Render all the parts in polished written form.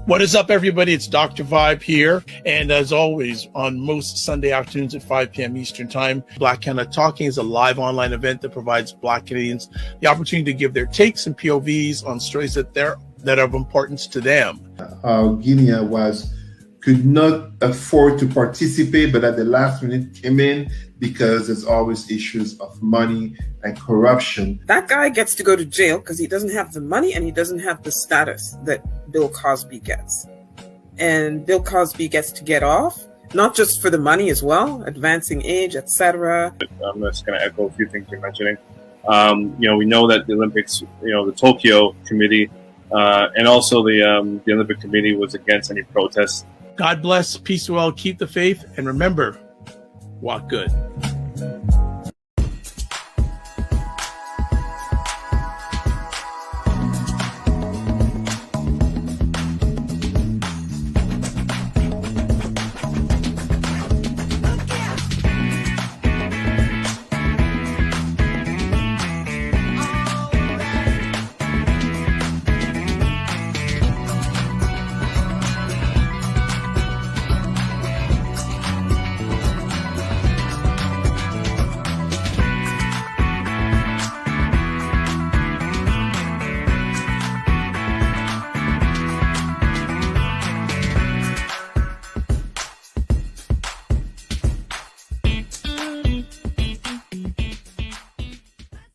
What is up, everybody? It's Dr. Vibe here. And as always, on most Sunday afternoons at 5 p.m. Eastern Time, Black Canada Talking is a live online event that provides Black Canadians the opportunity to give their takes and POVs on stories that are of importance to them. Guinea could not afford to participate, but at the last minute came in because there's always issues of money and corruption. That guy gets to go to jail because he doesn't have the money and he doesn't have the status that Bill Cosby gets. And Bill Cosby gets to get off, not just for the money as well, advancing age, etc. I'm just going to echo a few things you're mentioning. We know that the Olympics, the Tokyo Committee, and also the Olympic Committee was against any protests. God bless, peace well, keep the faith, and remember, walk good.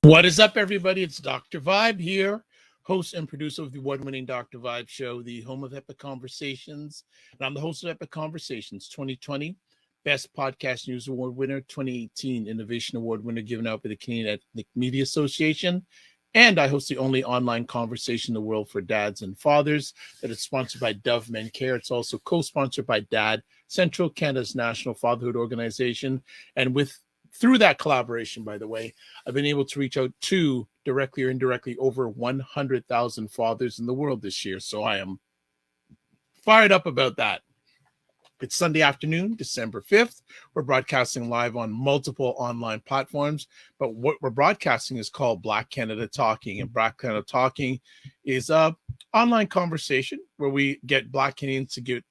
What is up, everybody? It's Dr. Vibe here, host and producer of the award-winning Dr. Vibe Show, the home of Epic Conversations. And I'm the host of Epic Conversations 2020, Best Podcast News Award winner, 2018 Innovation Award winner given out by the Canadian Ethnic Media Association. And I host the only online conversation in the world for dads and fathers that is sponsored by Dove Men Care. It's also co-sponsored by DAD, Central Canada's national fatherhood organization. And through that collaboration, by the way, I've been able to reach out to, directly or indirectly, over 100,000 fathers in the world this year. So I am fired up about that. It's Sunday afternoon, December 5th. We're broadcasting live on multiple online platforms, but what we're broadcasting is called Black Canada Talking. And Black Canada Talking is a online conversation where we get Black Canadians to give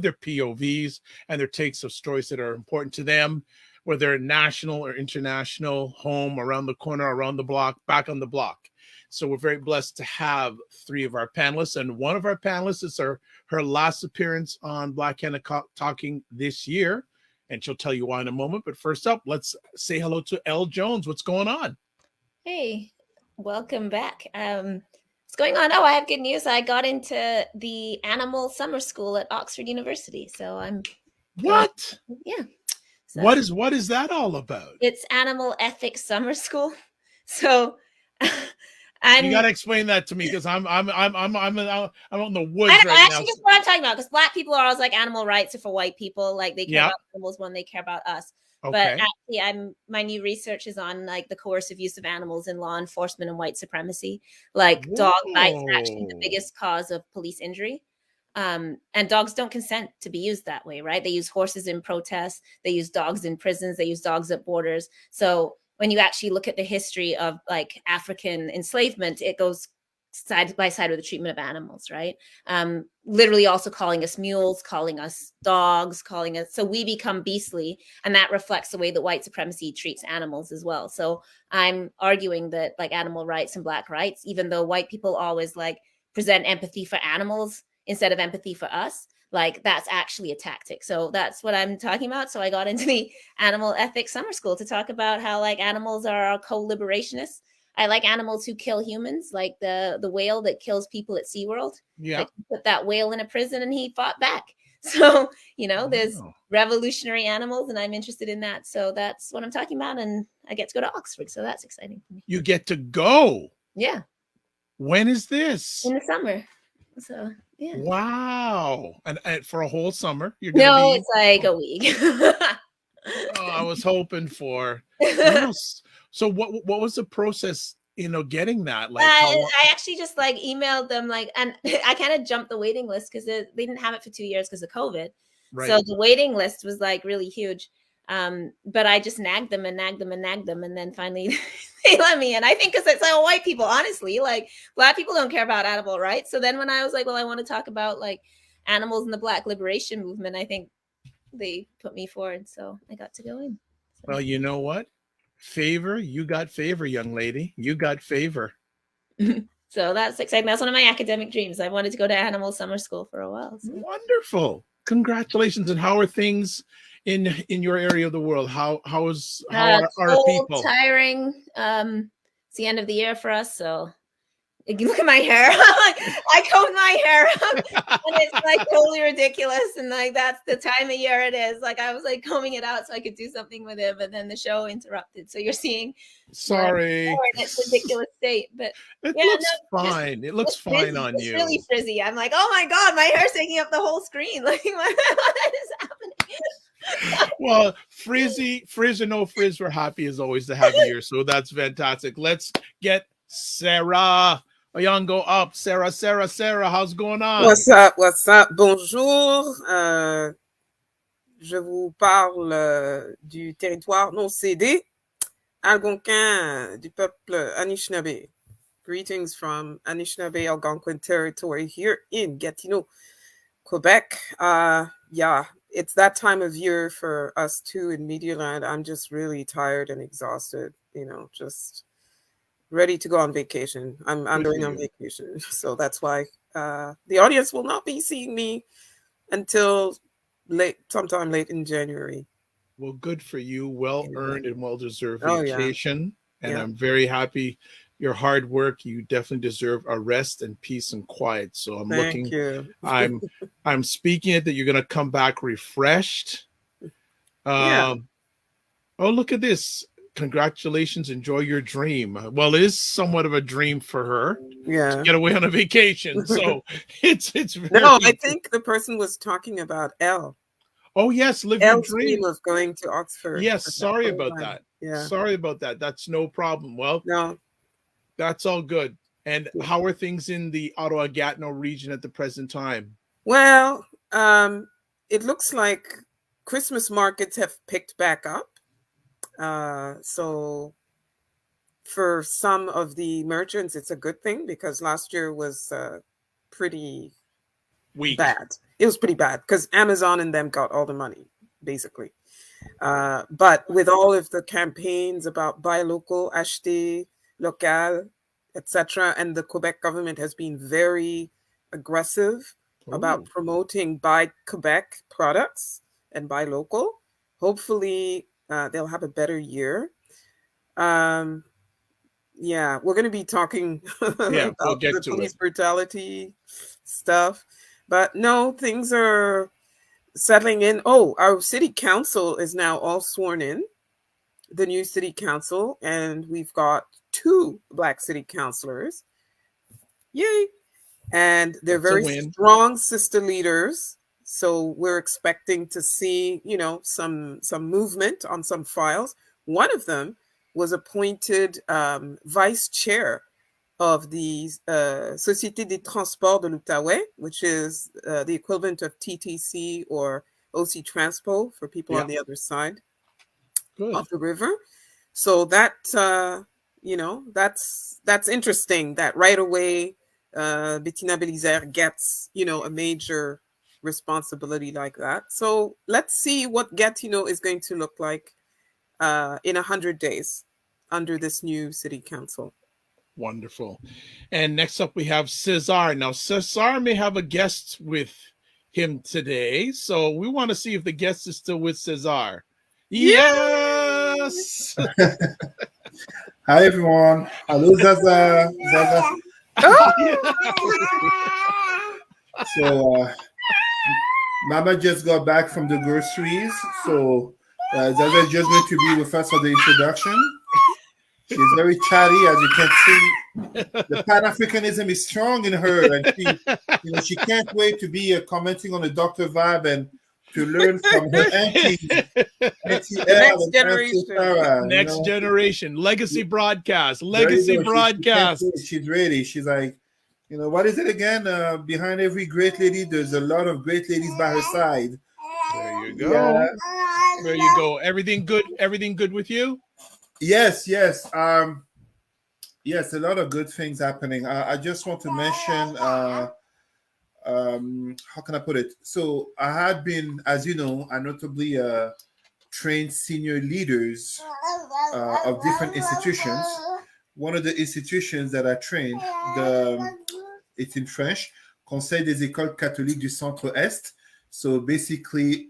their POVs and their takes of stories that are important to them, whether national or international, home, around the corner, around the block, back on the block. So we're very blessed to have three of our panelists. And one of our panelists is her last appearance on Black Canada Talking this year. And she'll tell you why in a moment. But first up, let's say hello to Elle Jones. What's going on? Hey, welcome back. What's going on? Oh, I have good news. I got into the animal summer school at Oxford University. So I'm... What? Yeah. So what is that all about? It's animal ethics summer school. So you got to explain that to me because I'm out in the woods right now. Actually, that's what I'm talking about. Because Black people are always like animal rights are for white people. Like they care about animals when they care about us. Okay. But actually, my new research is on like the coercive use of animals in law enforcement and white supremacy. Like dog bites are actually the biggest cause of police injury. And dogs don't consent to be used that way, right? They use horses in protests. They use dogs in prisons. They use dogs at borders. So when you actually look at the history of like African enslavement, it goes side by side with the treatment of animals, right? Literally also calling us mules, calling us dogs, so we become beastly. And that reflects the way that white supremacy treats animals as well. So I'm arguing that like animal rights and Black rights, even though white people always like present empathy for animals instead of empathy for us, like that's actually a tactic. So that's what I'm talking about. So I got into the animal ethics summer school to talk about how like animals are co-liberationists. I like animals who kill humans, like the whale that kills people at SeaWorld. Yeah. Like, put that whale in a prison and he fought back. So, there's revolutionary animals and I'm interested in that. So that's what I'm talking about. And I get to go to Oxford. So that's exciting for me. You get to go? Yeah. When is this? In the summer. So yeah. Wow. And for a whole summer? It's like a week. I was hoping for. So what was the process, getting that? Like I actually just like emailed them and I kind of jumped the waiting list because they didn't have it for 2 years because of COVID. Right. So the waiting list was like really huge. But I just nagged them and nagged them and nagged them, and then finally they let me in. I think because it's like white people, honestly, like Black people don't care about animal rights. So then when I was like, well, I want to talk about like animals in the Black liberation movement, I think they put me forward, so I got to go in. So. Well, you know what? Favor, you got favor, young lady. You got favor. So that's exciting. That's one of my academic dreams. I wanted to go to animal summer school for a while. So. Wonderful. Congratulations. And how are things in your area of the world? How are people? Tiring. It's the end of the year for us, so you look at my hair. I combed my hair up, and it's like totally ridiculous. And like that's the time of year it is. Like I was like combing it out so I could do something with it, but then the show interrupted. So you're seeing. Sorry. In its ridiculous state, but it looks fine. It looks fine frizzy. on It's you. Really frizzy. I'm like, oh my god, my hair's taking up the whole screen. Like what is happening? Well, frizz or no frizz, we're happy as always to have you here. So that's fantastic. Let's get Sarah Onyango up. Sarah, how's it going on? What's up? Bonjour. Je vous parle du territoire non cédé algonquin du peuple Anishinaabe. Greetings from Anishinaabe Algonquin territory here in Gatineau, Quebec. Yeah, it's that time of year for us too in Media Land. I'm just really tired and exhausted, just ready to go on vacation. I'm going on vacation. So that's why the audience will not be seeing me until sometime late in January. Well, good for you. Well earned and well deserved vacation. And I'm very happy. Your hard work, you definitely deserve a rest and peace and quiet. So Thank you. I'm speaking it that you're going to come back refreshed. Oh, look at this. Congratulations. Enjoy your dream. Well, it is somewhat of a dream for her to get away on a vacation. So it's very No, I think the person was talking about Elle. Oh, yes. Live your dream. Was going to Oxford. Yes. Sorry about that. Yeah. Sorry about that. That's no problem. Well, no, that's all good. And how are things in the Ottawa-Gatineau region at the present time? Well, it looks like Christmas markets have picked back up. So for some of the merchants, it's a good thing because last year was pretty weak. Bad. It was pretty bad because Amazon and them got all the money, basically. But with all of the campaigns about buy local, acheter local, etc., and the Quebec government has been very aggressive about promoting buy Quebec products and buy local. Hopefully, they'll have a better year. We're going to be talking about we'll get the to police it. brutality stuff. But no, things are settling in. Oh, our city council is now all sworn in, the new city council, and we've got 2 Black city councilors. Yay! And they're very strong sister leaders. So we're expecting to see, some movement on some files. One of them was appointed vice chair of the Société des Transports de l'Outaouais, which is the equivalent of TTC or OC Transpo for people on the other side of the river. So that, that's interesting that right away Bettina Belizer gets, a major responsibility like that. So let's see what Gatineau is going to look like in 100 days under this new city council. Wonderful. And next up we have Cesar. Now Cesar may have a guest with him today, so we want to see if the guest is still with Cesar. Yes. Hi everyone. Hello Zaza. So Mama just got back from the groceries, so Zaza is just going to be with us for the introduction. She's very chatty, as you can see. The Pan-Africanism is strong in her, and she can't wait to be commenting on the Dr. Vibe and to learn from her auntie Next generation. Sarah, Next generation. Legacy broadcast. Legacy broadcast. She's ready. She's like, what is it again? Behind every great lady, there's a lot of great ladies by her side. There you go. There you go. Everything good? Everything good with you? Yes, yes. Yes, a lot of good things happening. I just want to mention, how can I put it? So I had been, as you know, I notably trained senior leaders of different institutions. One of the institutions that I trained, it's in French, Conseil des écoles catholiques du Centre-Est. So basically,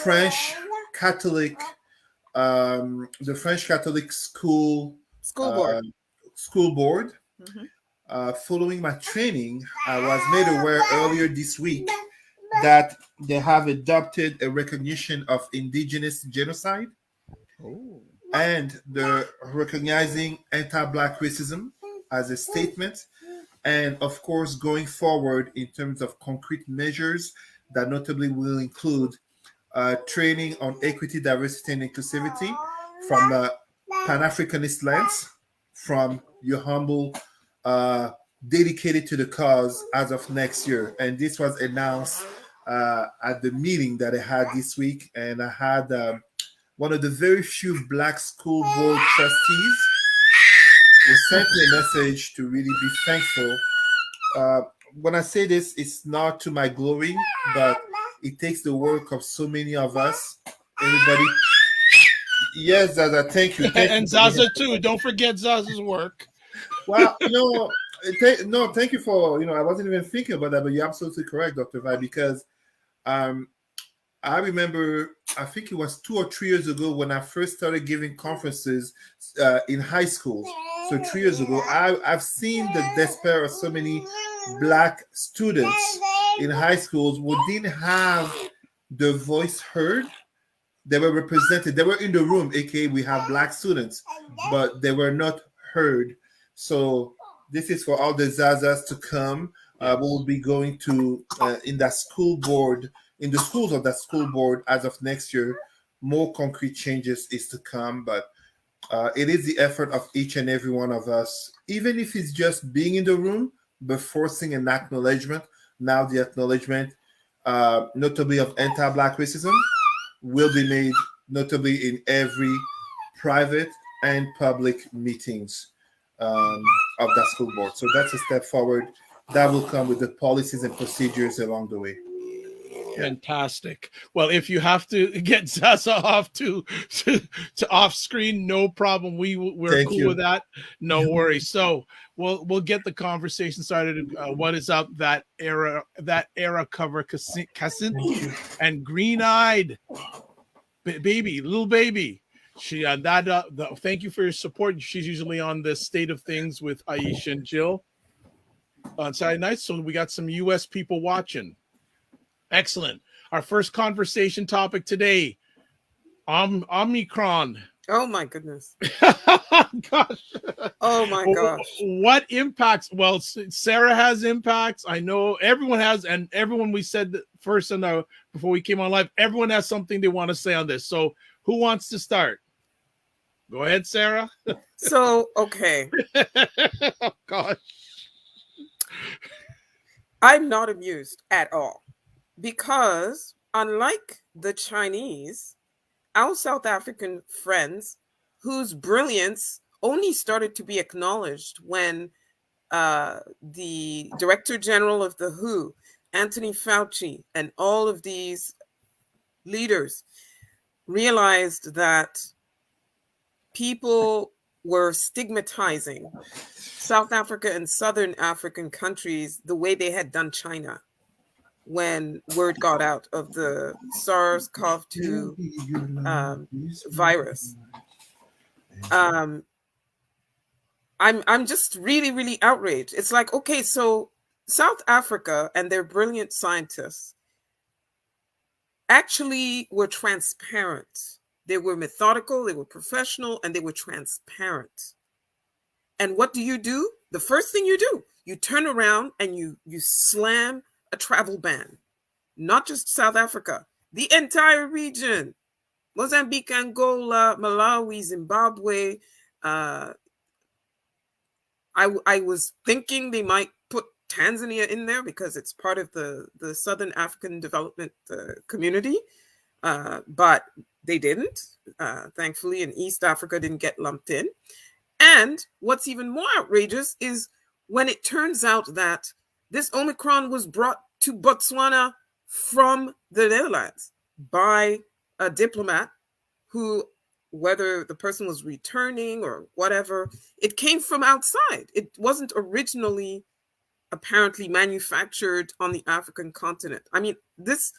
French Catholic, the French Catholic school board. School board. Mhm. Following my training, I was made aware earlier this week that they have adopted a recognition of indigenous genocide, and they're recognizing anti-Black racism as a statement, and of course going forward in terms of concrete measures that notably will include training on equity, diversity, and inclusivity from a Pan-Africanist lens, from your humble dedicated to the cause as of next year. And this was announced at the meeting that I had this week. And I had one of the very few Black school board trustees who sent me a message to really be thankful. When I say this, it's not to my glory, but it takes the work of so many of us. Everybody. Yes, Zaza, thank you. And Zaza too. Don't forget Zaza's work. Well, thank you for, I wasn't even thinking about that, but you're absolutely correct, Dr. Vi, because I remember, I think it was 2 or 3 years ago when I first started giving conferences in high school. So 3 years ago, I've seen the despair of so many Black students in high schools who didn't have the voice heard. They were represented. They were in the room, aka we have Black students, but they were not heard. So this is for all the Zazas to come. We'll be going to in that school board, in the schools of that school board as of next year. More concrete changes is to come, but it is the effort of each and every one of us, even if it's just being in the room, but forcing an acknowledgement. Now the acknowledgement, notably of anti-Black racism, will be made notably in every private and public meetings of that school board. So that's a step forward. That will come with the policies and procedures along the way. Fantastic. Well, if you have to get Zaza off to off screen, no problem. We're Thank cool you. with that. No worries. So we'll get the conversation started. What is up? That era cover, Cassint and Green Eyed baby, little baby. She thank you for your support. She's usually on the State of Things with Aisha and Jill on Saturday nights. So we got some US people watching. Excellent. Our first conversation topic today, Omicron. Oh my goodness. Gosh. Oh my gosh. What impacts? Well, Sarah has impacts. I know everyone has, and everyone we said first before we came on live, everyone has something they want to say on this. So who wants to start? Go ahead, Sarah. So, okay. Oh gosh. I'm not amused at all. Because unlike the Chinese, our South African friends, whose brilliance only started to be acknowledged when the Director General of the WHO, Anthony Fauci, and all of these leaders realized that people were stigmatizing South Africa and Southern African countries the way they had done China. When word got out of the SARS-CoV-2 virus, I'm just really, really outraged. It's like, okay, so South Africa and their brilliant scientists actually were transparent. They were methodical, they were professional, and they were transparent. And what do? The first thing you do, you turn around and you slam a travel ban, not just South Africa, the entire region, Mozambique, Angola, Malawi, Zimbabwe. I was thinking they might put Tanzania in there because it's part of the Southern African Development Community. but they didn't, thankfully, and East Africa didn't get lumped in. And what's even more outrageous is when it turns out that this Omicron was brought to Botswana from the Netherlands by a diplomat who, whether the person was returning or whatever, it came from outside. It wasn't originally apparently manufactured on the African continent. I mean, this,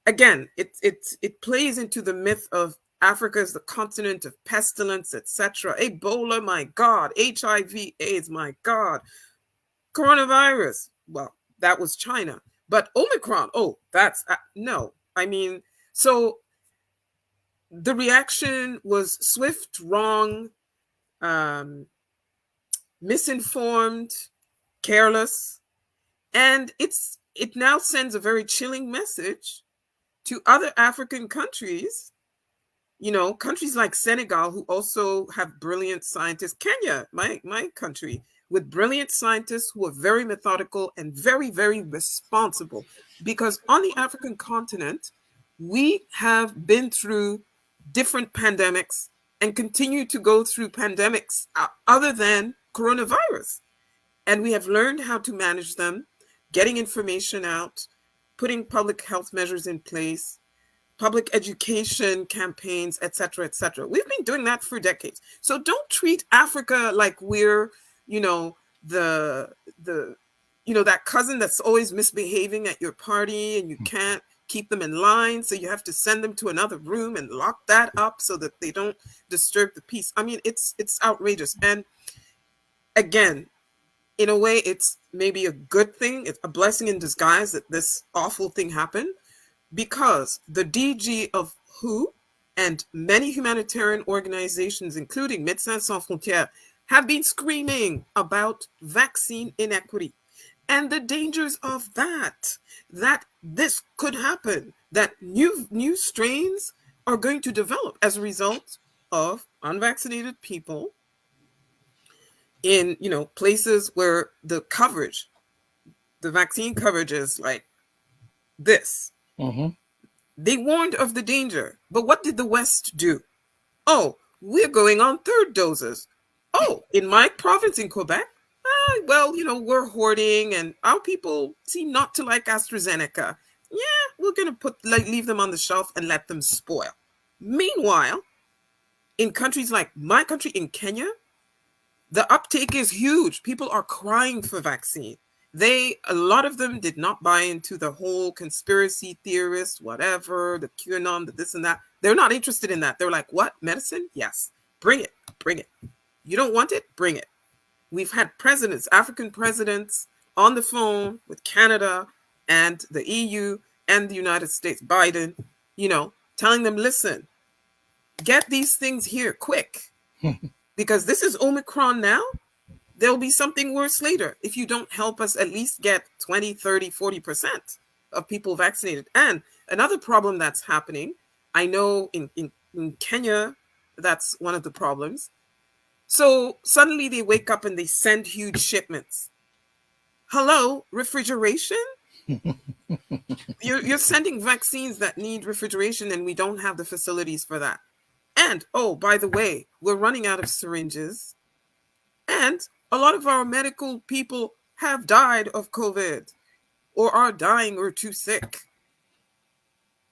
again, it plays into the myth of Africa is the continent of pestilence, etc. Ebola, my God. HIV, AIDS, my God. Coronavirus, well, that was China. But Omicron, oh, that's, no. I mean, so the reaction was swift, wrong, misinformed, careless, and it now sends a very chilling message to other African countries, you know, countries like Senegal, who also have brilliant scientists, Kenya, my country, with brilliant scientists who are very methodical and very, very responsible. Because on the African continent, we have been through different pandemics and continue to go through pandemics other than coronavirus. And we have learned how to manage them, getting information out, putting public health measures in place, public education campaigns, etc., etc. We've been doing that for decades. So don't treat Africa like we're, you know, the you know, that cousin that's always misbehaving at your party and you can't keep them in line, so you have to send them to another room and lock that up so that they don't disturb the peace. I mean, it's outrageous. And again, in a way, it's maybe a good thing, it's a blessing in disguise that this awful thing happened, because the DG of WHO and many humanitarian organizations, including Médecins Sans Frontières, have been screaming about vaccine inequity and the dangers of that this could happen, that new strains are going to develop as a result of unvaccinated people in, you know, places where the vaccine coverage is like this. Mm-hmm. They warned of the danger, but what did the West do? Oh, we're going on third doses. Oh, in my province in Quebec, well, you know, we're hoarding and our people seem not to like AstraZeneca. Yeah, we're going to leave them on the shelf and let them spoil. Meanwhile, in countries like my country, in Kenya, the uptake is huge. People are crying for vaccine. A lot of them did not buy into the whole conspiracy theorists, whatever, the QAnon, the this and that. They're not interested in that. They're like, what? Medicine? Yes. Bring it. Bring it. You don't want it? Bring it. We've had presidents, African presidents, on the phone with Canada and the EU and the United States, Biden, you know, telling them, listen, get these things here quick, because this is Omicron now. There'll be something worse later if you don't help us at least get 20, 30, 40% of people vaccinated. And another problem that's happening, I know in Kenya, that's one of the problems. So suddenly they wake up and they send huge shipments. Hello, refrigeration? You're sending vaccines that need refrigeration and we don't have the facilities for that. And, oh, by the way, we're running out of syringes. And a lot of our medical people have died of COVID or are dying or too sick.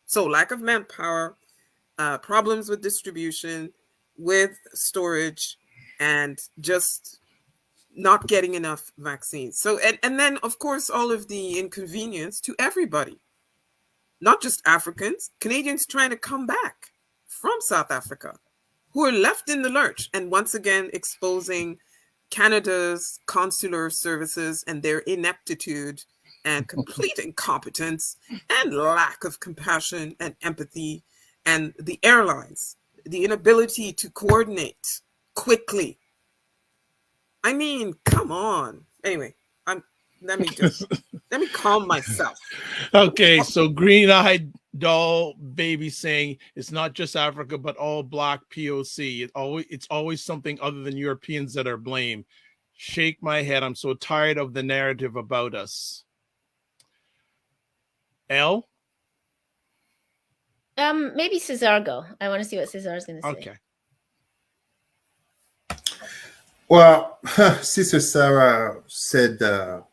So lack of manpower, problems with distribution, with storage, and just not getting enough vaccines. So, and then, of course, all of the inconvenience to everybody, not just Africans, Canadians trying to come back from South Africa, who are left in the lurch, and once again exposing Canada's consular services and their ineptitude and complete incompetence and lack of compassion and empathy, and the airlines, the inability to coordinate quickly. I mean, come on. Anyway, let me calm myself. Okay, so green-eyed doll baby saying it's not just Africa but all Black POC. It's always something other than Europeans that are blamed. Shake my head. I'm so tired of the narrative about us. Elle? Maybe Cesar go. I want to see what Cesar is going to say. Okay. Well, Sister Sarah said the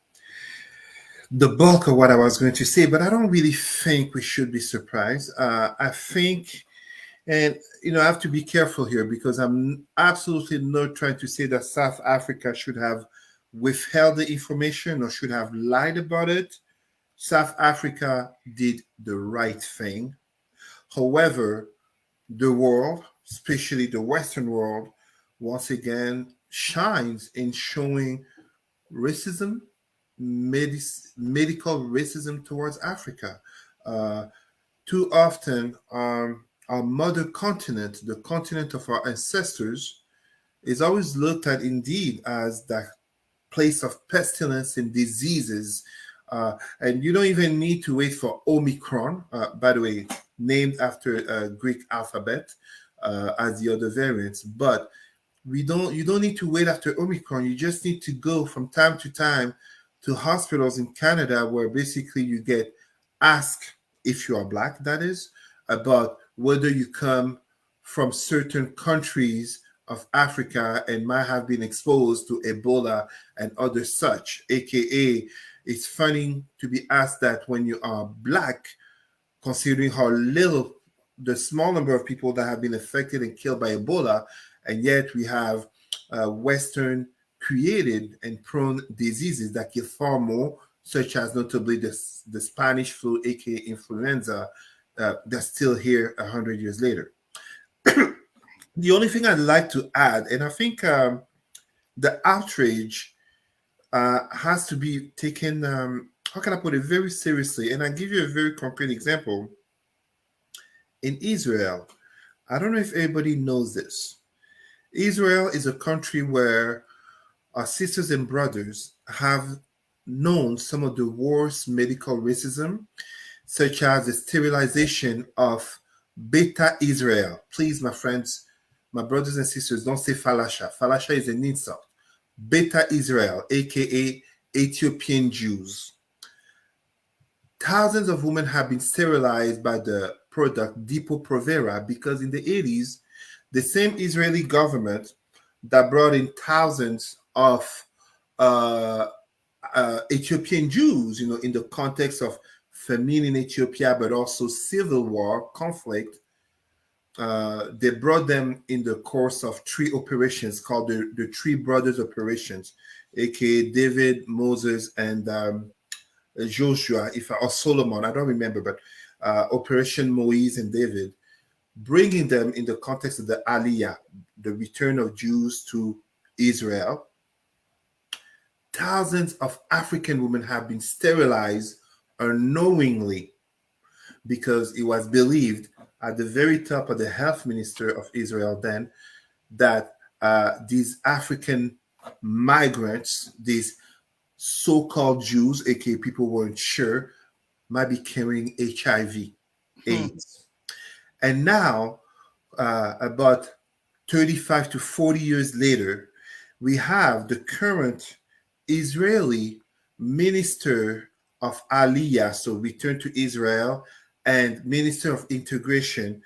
bulk of what I was going to say, but I don't really think we should be surprised. I think, and I have to be careful here because I'm absolutely not trying to say that South Africa should have withheld the information or should have lied about it. South Africa did the right thing. However, the world, especially the Western world, once again shines in showing racism, medical racism towards Africa. Too often, our mother continent, the continent of our ancestors, is always looked at indeed as that place of pestilence and diseases. And you don't even need to wait for Omicron, by the way, named after a Greek alphabet as the other variants. But you don't need to wait after Omicron. You just need to go from time to time to hospitals in Canada where basically you get asked, if you are Black, that is, about whether you come from certain countries of Africa and might have been exposed to Ebola and other such, aka it's funny to be asked that when you are Black, considering how little, the small number of people that have been affected and killed by Ebola, and yet we have Western created and prone diseases that kill far more, such as notably the Spanish flu, aka influenza, that's still here 100 years later. The only thing I'd like to add, and I think the outrage has to be taken, how can I put it, very seriously. And I'll give you a very concrete example. In Israel, I don't know if everybody knows this. Israel is a country where our sisters and brothers have known some of the worst medical racism, such as the sterilization of Beta Israel. Please, my friends, my brothers and sisters, don't say Falasha. Falasha is an insult. Beta Israel, aka Ethiopian Jews. Thousands of women have been sterilized by the product Depo-Provera because in the 80s, the same Israeli government that brought in thousands of Ethiopian Jews, in the context of famine in Ethiopia, but also civil war, conflict, they brought them in the course of 3 operations called the Three Brothers Operations, aka David, Moses, and Joshua, or Solomon, I don't remember, but Operation Moise and David, bringing them in the context of the Aliyah, the return of Jews to Israel. Thousands of African women have been sterilized unknowingly because it was believed at the very top of the health minister of Israel then that these African migrants, these so-called Jews, aka people who weren't sure, might be carrying HIV, AIDS. And now, about 35 to 40 years later, we have the current Israeli Minister of Aliyah, so return to Israel, and Minister of Integration,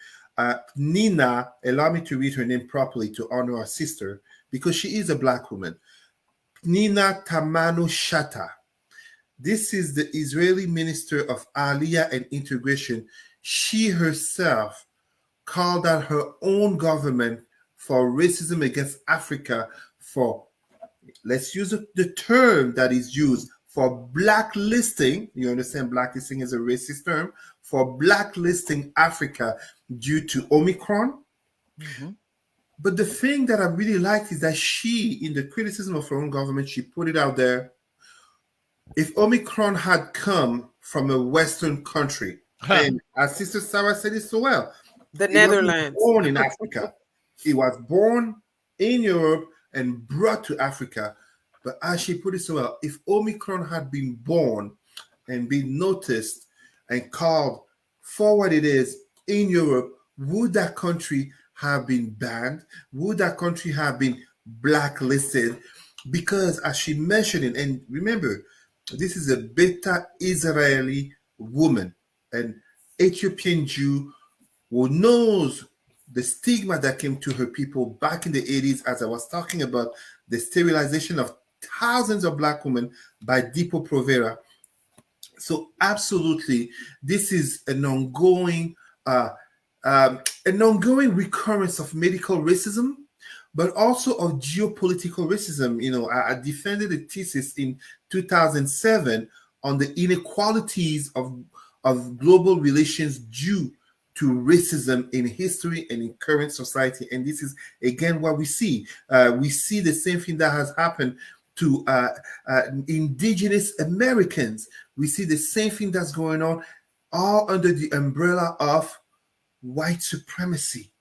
Nina, allow me to read her name properly to honor our sister, because she is a Black woman. Nina Tamanu Shatta. This is the Israeli Minister of Aliyah and Integration. She herself called out her own government for racism against Africa, for, let's use the term that is used, for blacklisting. You understand, blacklisting is a racist term, for blacklisting Africa due to Omicron. Mm-hmm. But the thing that I really liked is that she, in the criticism of her own government, she put it out there. If Omicron had come from a Western country, and as Sister Sarah said it so well, the Netherlands, born in Africa, it was born in Europe and brought to Africa. But as she put it so well, if Omicron had been born and been noticed and called for what it is in Europe, would that country have been banned? Would that country have been blacklisted? Because as she mentioned it, and remember, this is a Beta Israeli woman, an Ethiopian Jew who knows the stigma that came to her people back in the 80s, as I was talking about the sterilization of thousands of Black women by Depo-Provera. So absolutely, this is an ongoing recurrence of medical racism, but also of geopolitical racism. I defended a thesis in 2007 on the inequalities of global relations due to racism in history and in current society. And this is, again, what we see. We see the same thing that has happened to indigenous Americans. We see the same thing that's going on, all under the umbrella of white supremacy.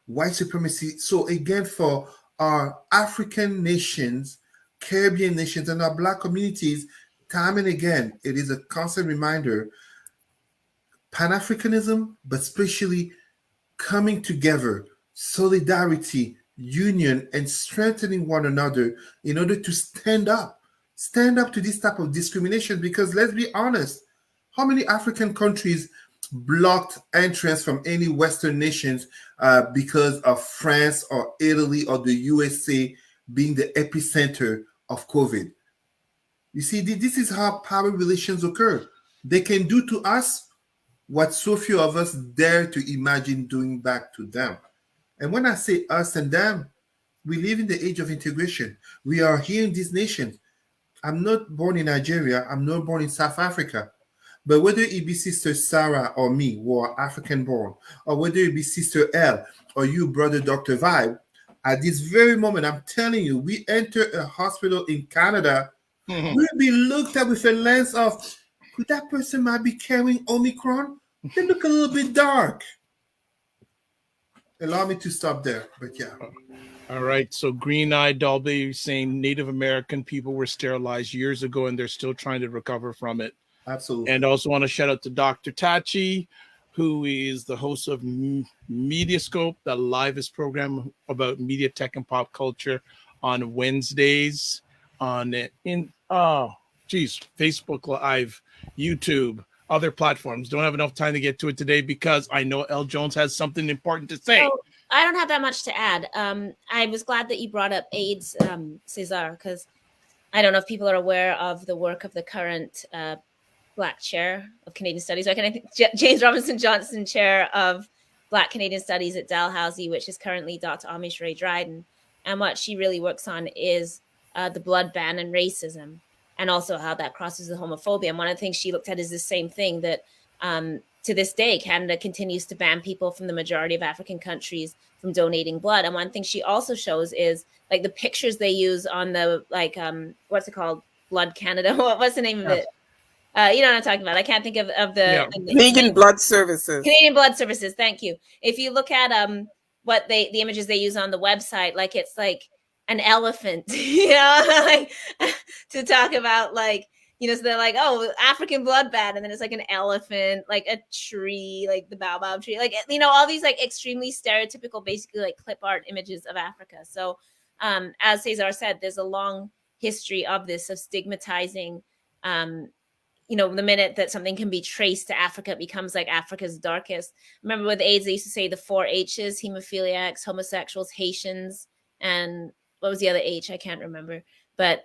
White supremacy. So again, for our African nations, Caribbean nations, and our Black communities, time and again, it is a constant reminder, Pan-Africanism, but especially coming together, solidarity, union, and strengthening one another in order to stand up to this type of discrimination. Because let's be honest, how many African countries blocked entrance from any Western nations because of France or Italy or the USA being the epicenter of COVID? You see, this is how power relations occur. They can do to us what so few of us dare to imagine doing back to them. And when I say us and them, we live in the age of integration. We are here in these nations. I'm not born in Nigeria. I'm not born in South Africa. But whether it be Sister Sarah or me, who are African born, or whether it be Sister L or you, Brother Dr. Vibe, at this very moment, I'm telling you, we enter a hospital in Canada, we'll be looked at with a lens of, could that person might be carrying Omicron? They look a little bit dark. Allow me to stop there, but yeah. All right. So Green-Eyed Dolby saying Native American people were sterilized years ago and they're still trying to recover from it. Absolutely. And also want to shout out to Dr. Tachi, who is the host of Mediascope, the livest program about media, tech, and pop culture on Wednesdays on Facebook Live, YouTube, other platforms. Don't have enough time to get to it today because I know L. Jones has something important to say. So, I don't have that much to add. I was glad that you brought up AIDS, Cesar, because I don't know if people are aware of the work of the current Black Chair of Canadian Studies. I think James Robinson Johnson Chair of Black Canadian Studies at Dalhousie, which is currently Dr. Amish Ray Dryden. And what she really works on is the blood ban and racism, and also how that crosses with homophobia. And one of the things she looked at is the same thing, that to this day, Canada continues to ban people from the majority of African countries from donating blood. And one thing she also shows is like the pictures they use on the, what's it called? Blood Canada. What's the name of it? You know what I'm talking about. I can't think of the Canadian Blood Services. Canadian Blood Services. Thank you. If you look at what the images they use on the website, like it's like an elephant, like to talk about so they're like, oh, African blood ban, and then it's like an elephant, like a tree, like the baobab tree, all these like extremely stereotypical, basically like clip art images of Africa. So as Cesar said, there's a long history of this, of stigmatizing the minute that something can be traced to Africa, it becomes like Africa's darkest. Remember with AIDS, they used to say the 4 H's: hemophiliacs, homosexuals, Haitians, and what was the other H? I can't remember. But,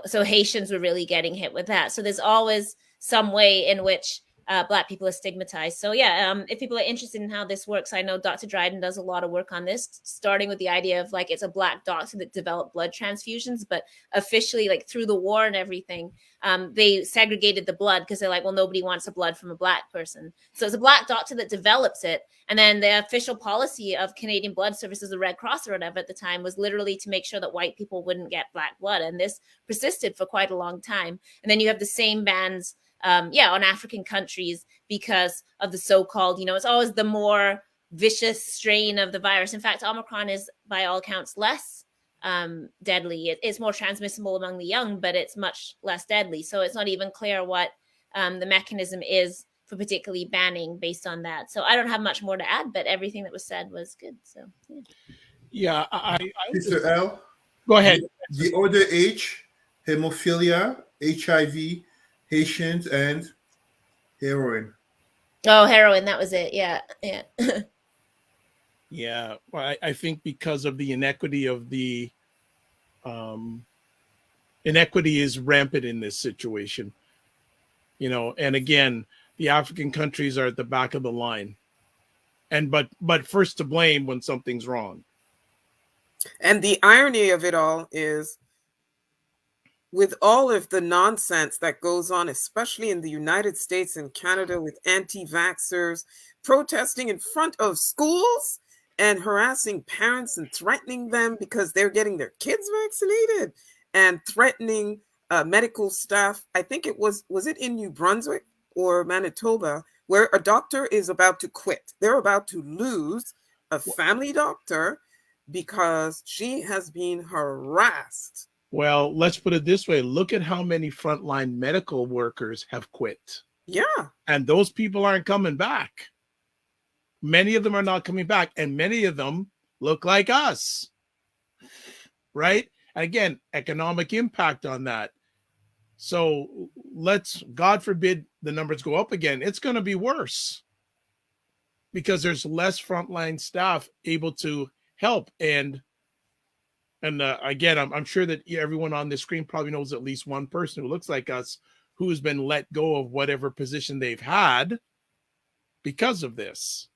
so Haitians were really getting hit with that. So there's always some way in which Black people are stigmatized. So if people are interested in how this works, I know Dr. Dryden does a lot of work on this, starting with the idea of it's a Black doctor that developed blood transfusions, but officially through the war and everything, they segregated the blood because they're like, well, nobody wants a blood from a Black person. So it's a Black doctor that develops it. And then the official policy of Canadian Blood Services, the Red Cross or whatever at the time, was literally to make sure that white people wouldn't get Black blood. And this persisted for quite a long time. And then you have the same bans on African countries because of the so-called, it's always the more vicious strain of the virus. In fact, Omicron is by all accounts less deadly. It's more transmissible among the young, but it's much less deadly. So it's not even clear what the mechanism is for particularly banning based on that. So I don't have much more to add, but everything that was said was good. So I Mr. L, go ahead. The other H, hemophilia, HIV, Haitians, and heroin. Oh, heroin. That was it. Yeah. Yeah. Yeah. Well, I think because of the inequity of the inequity is rampant in this situation, and again, the African countries are at the back of the line. And but first to blame when something's wrong. And the irony of it all is, with all of the nonsense that goes on, especially in the United States and Canada, with anti-vaxxers protesting in front of schools and harassing parents and threatening them because they're getting their kids vaccinated, and threatening medical staff. I think it was it in New Brunswick or Manitoba, where a doctor is about to quit. They're about to lose a family doctor because she has been harassed. Well, let's put it this way. Look at how many frontline medical workers have quit. Yeah. And those people aren't coming back. Many of them are not coming back. And many of them look like us. Right? And again, economic impact on that. So God forbid the numbers go up again. It's going to be worse because there's less frontline staff able to help. And again, I'm sure that everyone on this screen probably knows at least one person who looks like us who has been let go of whatever position they've had because of this.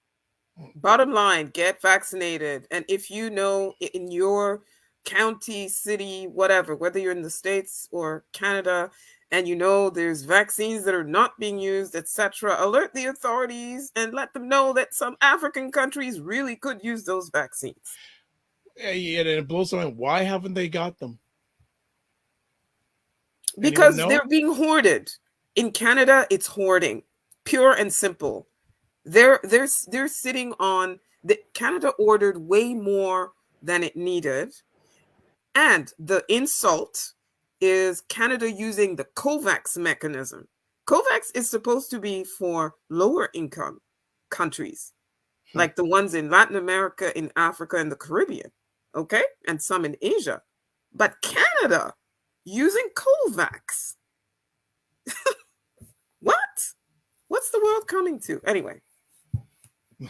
Bottom line, get vaccinated. And if you know in your county, city, whatever, whether you're in the States or Canada, and you know there's vaccines that are not being used, etc., alert the authorities and let them know that some African countries really could use those vaccines. Yeah, and it blows my mind. Why haven't they got them? Because they're being hoarded. In Canada, it's hoarding, pure and simple. They're sitting on Canada ordered way more than it needed, and the insult is Canada using the COVAX mechanism. COVAX is supposed to be for lower income countries, like the ones in Latin America, in Africa, and the Caribbean. Okay, and some in Asia, but Canada using COVAX. What's the world coming to? Anyway,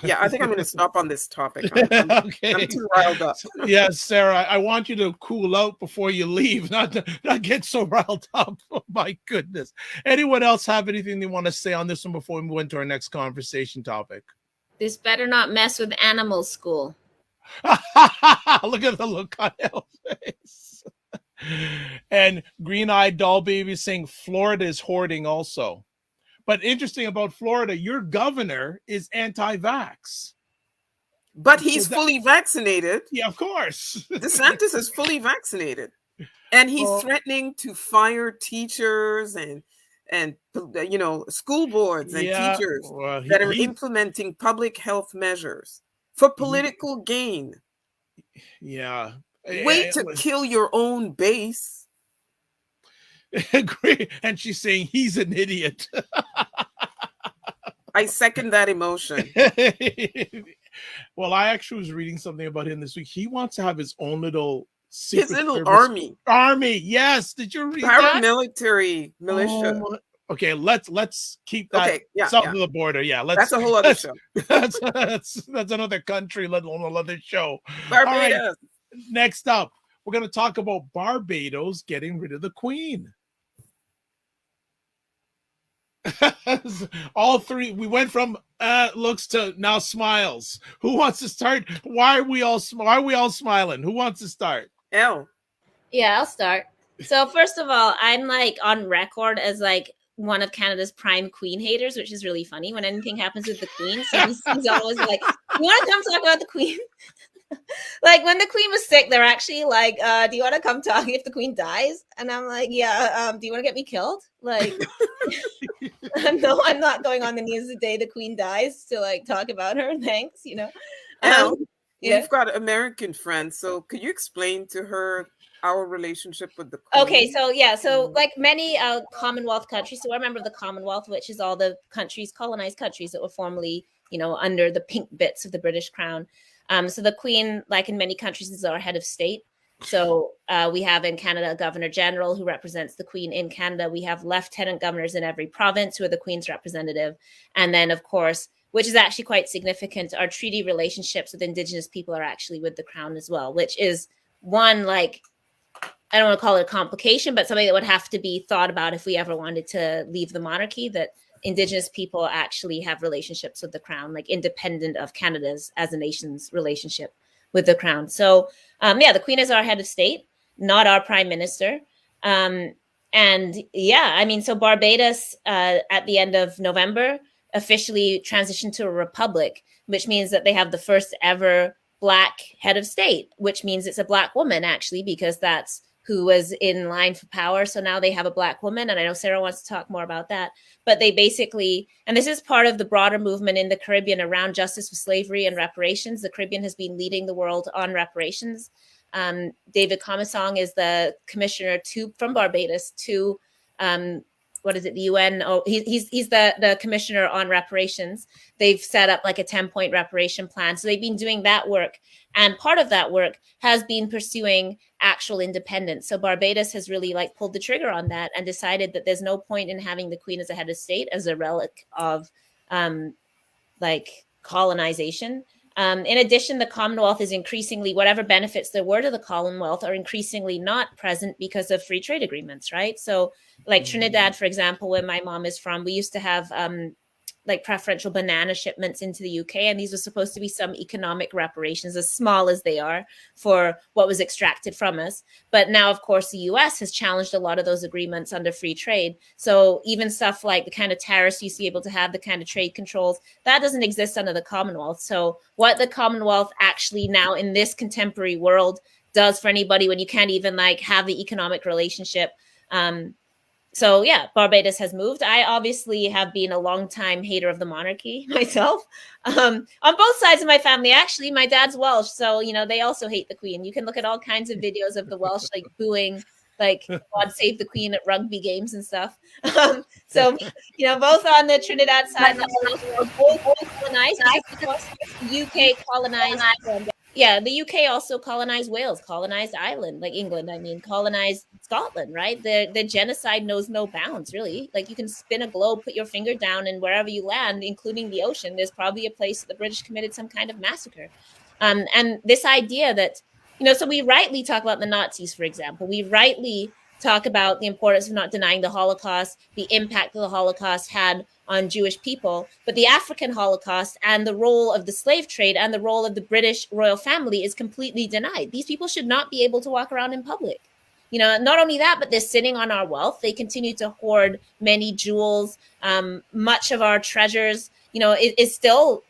yeah, I think I'm going to stop on this topic. Okay. I'm too riled up. Yes, Sarah, I want you to cool out before you leave, not get so riled up. Oh, my goodness. Anyone else have anything they want to say on this one before we move into our next conversation topic? This better not mess with animal school. Look at the look on her face. And green-eyed doll baby saying Florida is hoarding also. But interesting about Florida, your governor is anti-vax. But he's fully vaccinated. Yeah, of course. DeSantis is fully vaccinated. And he's threatening to fire teachers and school boards and teachers that are implementing public health measures for political gain. Yeah. Wait to kill your own base. Agree. And she's saying he's an idiot. I second that emotion. Well, I actually was reading something about him this week. He wants to have his own little army. Army, yes. Did you read paramilitary militia? Okay, let's keep that south of the border. Yeah, that's a whole other show. That's another country, let alone another show. Barbados. All right, next up, we're going to talk about Barbados getting rid of the Queen. All three. We went from looks to now smiles. Who wants to start? Why are we all smiling? Who wants to start? Elle. Yeah, I'll start. So first of all, I'm like on record as like one of Canada's prime Queen haters, which is really funny when anything happens with the Queen. So he's always like, "You want to come talk about the Queen?" Like when the Queen was sick, they're actually like, "Do you want to come talk if the Queen dies?" And I'm like, "Yeah." Do you want to get me killed? Like, no, I'm not going on the news the day the Queen dies to like talk about her. Thanks, You've got American friends, so could you explain to her our relationship with the Queen? Okay, so like many Commonwealth countries, so I remember the Commonwealth, which is all the countries, colonized countries that were formerly, under the pink bits of the British Crown. So the Queen, like in many countries, is our head of state. So we have in Canada a Governor General who represents the Queen in Canada. We have lieutenant governors in every province who are the Queen's representative. And then, of course, which is actually quite significant, our treaty relationships with Indigenous people are actually with the Crown as well, which is one, like, I don't want to call it a complication, but something that would have to be thought about if we ever wanted to leave the monarchy, that Indigenous people actually have relationships with the Crown, like independent of Canada's as a nation's relationship with the Crown. So, the Queen is our head of state, not our prime minister. So Barbados at the end of November officially transitioned to a republic, which means that they have the first ever Black head of state, which means it's a Black woman, actually, because that's who was in line for power. So now they have a Black woman. And I know Sarah wants to talk more about that. But they basically, and this is part of the broader movement in the Caribbean around justice for slavery and reparations. The Caribbean has been leading the world on reparations. David Comisong is the commissioner from Barbados to the UN? Oh, he's the commissioner on reparations. They've set up like a 10-point reparation plan. So they've been doing that work. And part of that work has been pursuing actual independence. So Barbados has really like pulled the trigger on that and decided that there's no point in having the Queen as a head of state as a relic of colonization. In addition, the Commonwealth is increasingly, whatever benefits there were to the Commonwealth are increasingly not present because of free trade agreements, right? So like Trinidad, for example, where my mom is from, we used to have preferential banana shipments into the UK. And these were supposed to be some economic reparations, as small as they are, for what was extracted from us. But now, of course, the US has challenged a lot of those agreements under free trade. So even stuff like the kind of tariffs you used to be able to have, the kind of trade controls, that doesn't exist under the Commonwealth. So what the Commonwealth actually now in this contemporary world does for anybody when you can't even have the economic relationship, Barbados has moved. I obviously have been a longtime hater of the monarchy myself. On both sides of my family, actually. My dad's Welsh, so they also hate the Queen. You can look at all kinds of videos of the Welsh booing, God save the Queen at rugby games and stuff. Both on the Trinidad side, both colonized. The UK colonized. The UK also colonized Wales, colonized Ireland, England, colonized Scotland, right? The genocide knows no bounds, really. You can spin a globe, put your finger down, and wherever you land, including the ocean, there's probably a place that the British committed some kind of massacre. And this idea that, so we rightly talk about the Nazis, for example. We rightly talk about the importance of not denying the Holocaust, the impact that the Holocaust had on Jewish people, but the African Holocaust and the role of the slave trade and the role of the British royal family is completely denied. These people should not be able to walk around in public. Not only that, but they're sitting on our wealth. They continue to hoard many jewels. Much of our treasures, is still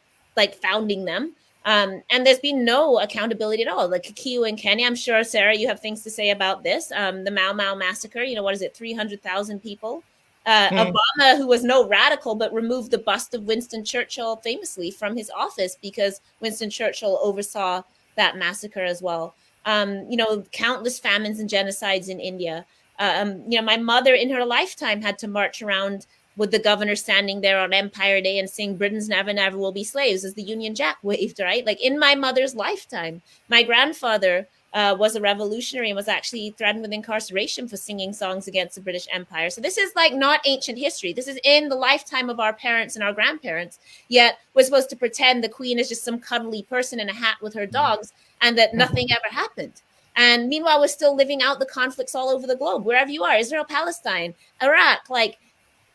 founding them. And there's been no accountability at all. Kikiu in Kenya, I'm sure, Sarah, you have things to say about this. The Mau Mau massacre, 300,000 people. Obama, who was no radical, but removed the bust of Winston Churchill famously from his office because Winston Churchill oversaw that massacre as well. Countless famines and genocides in India. My mother in her lifetime had to march around with the governor standing there on Empire Day and sing "Britons never, never will be slaves" as the Union Jack waved, right? In my mother's lifetime. My grandfather was a revolutionary and was actually threatened with incarceration for singing songs against the British Empire. So this is not ancient history. This is in the lifetime of our parents and our grandparents. Yet we're supposed to pretend the Queen is just some cuddly person in a hat with her dogs and that nothing ever happened. And meanwhile, we're still living out the conflicts all over the globe, wherever you are, Israel, Palestine, Iraq,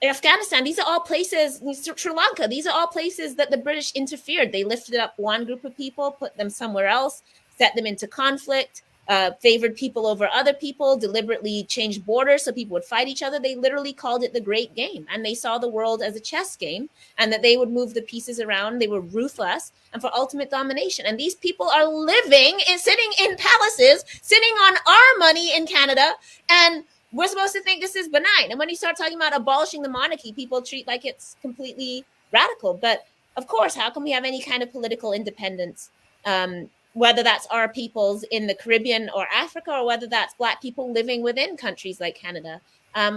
Afghanistan. These are all places, Sri Lanka, these are all places that the British interfered. They lifted up one group of people, put them somewhere else, set them into conflict, favored people over other people, deliberately changed borders so people would fight each other. They literally called it the Great Game. And they saw the world as a chess game and that they would move the pieces around. They were ruthless and for ultimate domination. And these people are sitting in palaces, sitting on our money in Canada. And we're supposed to think this is benign. And when you start talking about abolishing the monarchy, people treat like it's completely radical. But of course, how can we have any kind of political independence? Whether that's our peoples in the Caribbean or Africa, or whether that's Black people living within countries like Canada,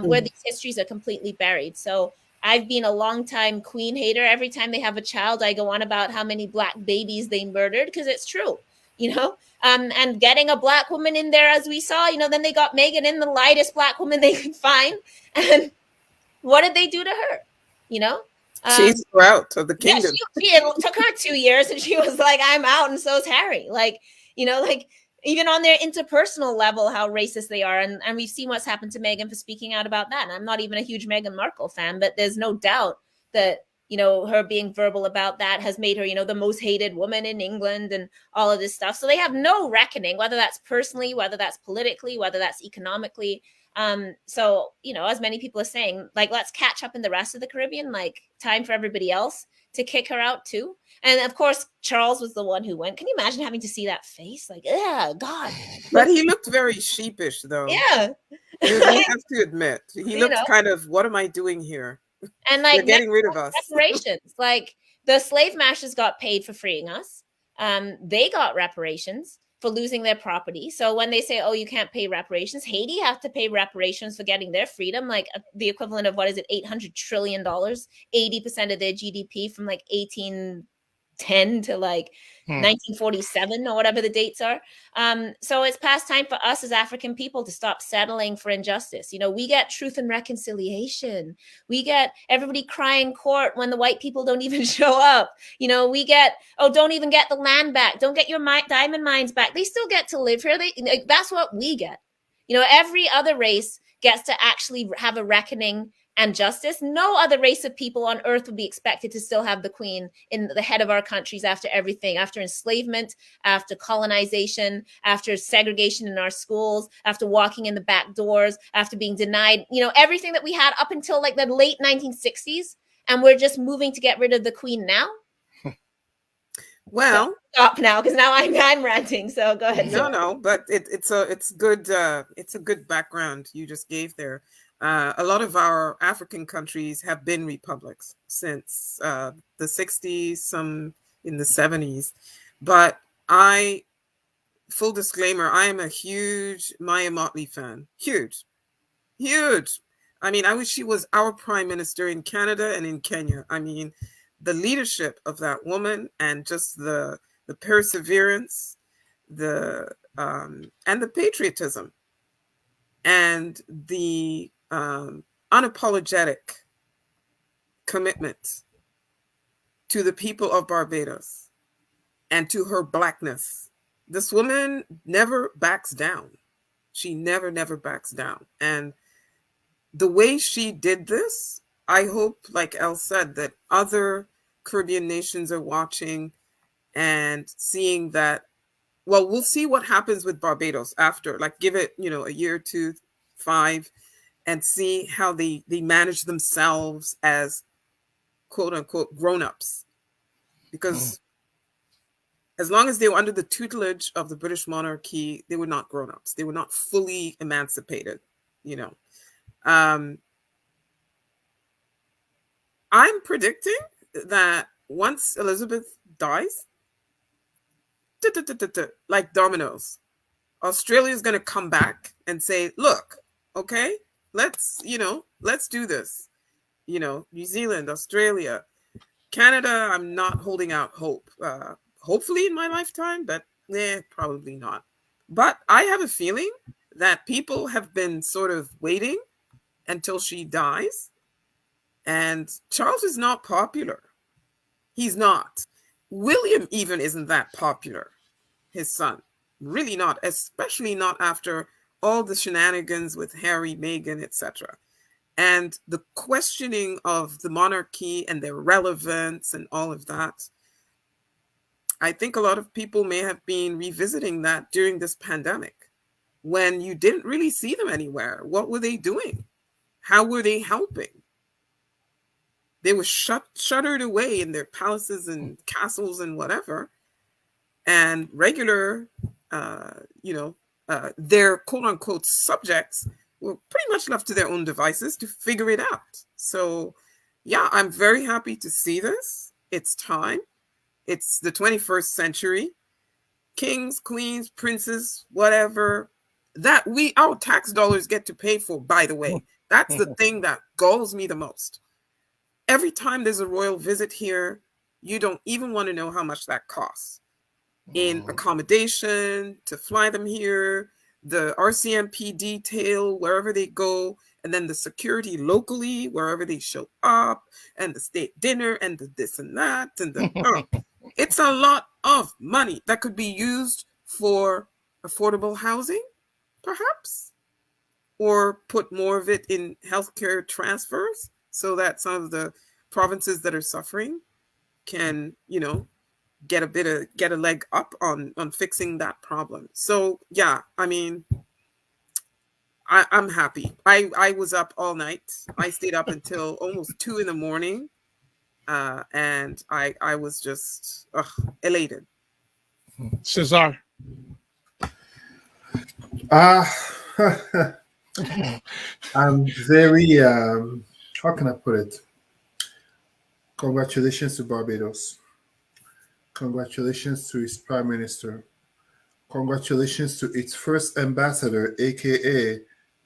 where these histories are completely buried. So I've been a longtime Queen hater. Every time they have a child, I go on about how many Black babies they murdered, because it's true. and getting a black woman in there, as we saw, then they got Megan in, the lightest black woman they could find. And what did they do to her? Chased her out of the kingdom. Yeah, it took her 2 years and she was like, I'm out, and so's Harry. Like, even on their interpersonal level, how racist they are. And we've seen what's happened to Meghan for speaking out about that. And I'm not even a huge Meghan Markle fan, but there's no doubt that, her being verbal about that has made her, the most hated woman in England and all of this stuff. So they have no reckoning, whether that's personally, whether that's politically, whether that's economically. So, as many people are saying, like, let's catch up in the rest of the Caribbean, like time for everybody else to kick her out too. And of course, Charles was the one who went. Can you imagine having to see that face? Like, yeah, God. But he looked very sheepish, though. Yeah. I have to admit, he looked kind of, what am I doing here? And like, they're getting rid of us. Reparations. Like, the slave masters got paid for freeing us. They got reparations for losing their property. So when they say, oh, you can't pay reparations, Haiti have to pay reparations for getting their freedom, like the equivalent of, what is it, $800 trillion, 80% of their GDP from like 1810 to like 1947 or whatever the dates are. So it's past time for us as African people to stop settling for injustice. We get truth and reconciliation. We get everybody crying court when the white people don't even show up. We get, don't even get the land back. Don't get your diamond mines back. They still get to live here. That's what we get. Every other race gets to actually have a reckoning and justice. No other race of people on earth would be expected to still have the queen in the head of our countries after everything, after enslavement, after colonization, after segregation in our schools, after walking in the back doors, after being denied, everything that we had up until like the late 1960s. And we're just moving to get rid of the queen now. Well, so stop now, because now I'm ranting. So go ahead. No, but it's a good background you just gave there. A lot of our African countries have been republics since the 60s, some in the 70s. But full disclaimer, I am a huge Maya Motley fan. Huge. I mean, I wish she was our prime minister in Canada and in Kenya. I mean, the leadership of that woman and just the perseverance, and the patriotism and the unapologetic commitment to the people of Barbados and to her blackness. This woman never backs down. She never backs down. And the way she did this, I hope, like Elle said, that other Caribbean nations are watching and seeing that. Well, we'll see what happens with Barbados after, like, give it, a year, 2, 5, and see how they manage themselves as quote unquote grown-ups. Because as long as they were under the tutelage of the British monarchy, they were not grown-ups. They were not fully emancipated, I'm predicting that once Elizabeth dies, like dominoes, Australia is going to come back and say, look, okay, let's do this. New Zealand, Australia, Canada, I'm not holding out hope. Hopefully in my lifetime, but probably not. But I have a feeling that people have been sort of waiting until she dies. And Charles is not popular. He's not. William even isn't that popular, his son. Really not, especially not after all the shenanigans with Harry, Meghan, etc. And the questioning of the monarchy and their relevance and all of that. I think a lot of people may have been revisiting that during this pandemic when you didn't really see them anywhere. What were they doing? How were they helping? They were shuttered away in their palaces and castles and whatever. And regular, their quote unquote subjects were pretty much left to their own devices to figure it out. So, yeah, I'm very happy to see this. It's time. It's the 21st century. Kings, queens, princes, whatever, that our tax dollars get to pay for, by the way. That's the thing that galls me the most. Every time there's a royal visit here, you don't even want to know how much that costs. in accommodation to fly them here, the RCMP detail wherever they go, and then the security locally wherever they show up, and the state dinner, and the this and that, and the it's a lot of money that could be used for affordable housing, perhaps, or put more of it in healthcare transfers so that some of the provinces that are suffering can, get a leg up on fixing that problem. So yeah, I mean, I'm happy. I was up all night. I stayed up until almost 2 a.m. And I was just elated. Cesar. I'm very, how can I put it? Congratulations to Barbados. Congratulations to its Prime Minister. Congratulations to its first ambassador, aka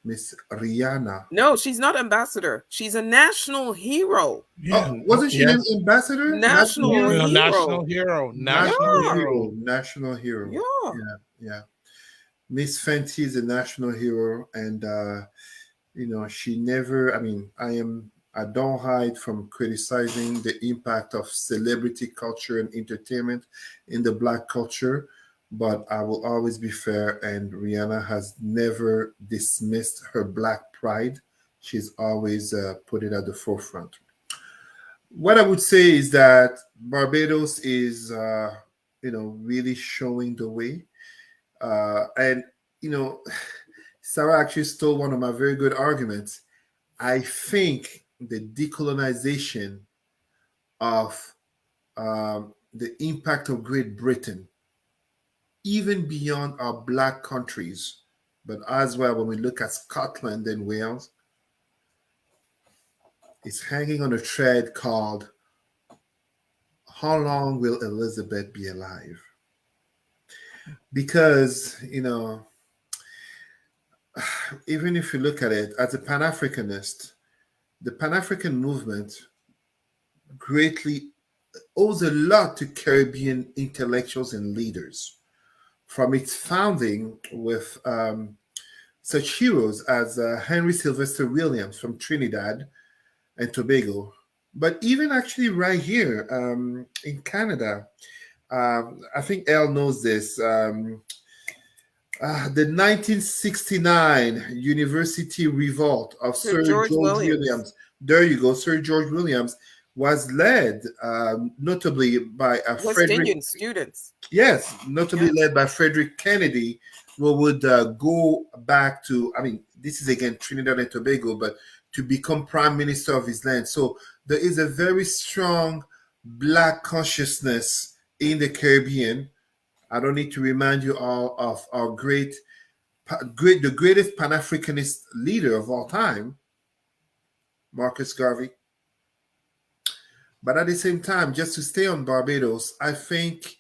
Miss Rihanna. No, she's not ambassador. She's a national hero. Yeah. Oh, wasn't she named ambassador? National hero. National hero. National hero. Yeah. Miss Fenty is a national hero, and she never. I mean, I don't hide from criticizing the impact of celebrity culture and entertainment in the Black culture, but I will always be fair, and Rihanna has never dismissed her Black pride. She's always put it at the forefront. What I would say is that Barbados is, really showing the way. And, Sarah actually stole one of my very good arguments. I think the decolonization of the impact of Great Britain, even beyond our Black countries, but as well when we look at Scotland and Wales, it's hanging on a thread called, how long will Elizabeth be alive? Because, even if you look at it as a Pan-Africanist, the Pan-African movement greatly owes a lot to Caribbean intellectuals and leaders. From its founding with such heroes as Henry Sylvester Williams from Trinidad and Tobago, but even actually right here in Canada, I think Elle knows this. The 1969 University Revolt of Sir George Williams. There you go. Sir George Williams was led notably by West Indian students. Yes, notably led by Frederick Kennedy, who would go back to, this is again Trinidad and Tobago, but to become Prime Minister of his land. So there is a very strong Black consciousness in the Caribbean. I don't need to remind you all of our the greatest Pan-Africanist leader of all time, Marcus Garvey. But at the same time, just to stay on Barbados, I think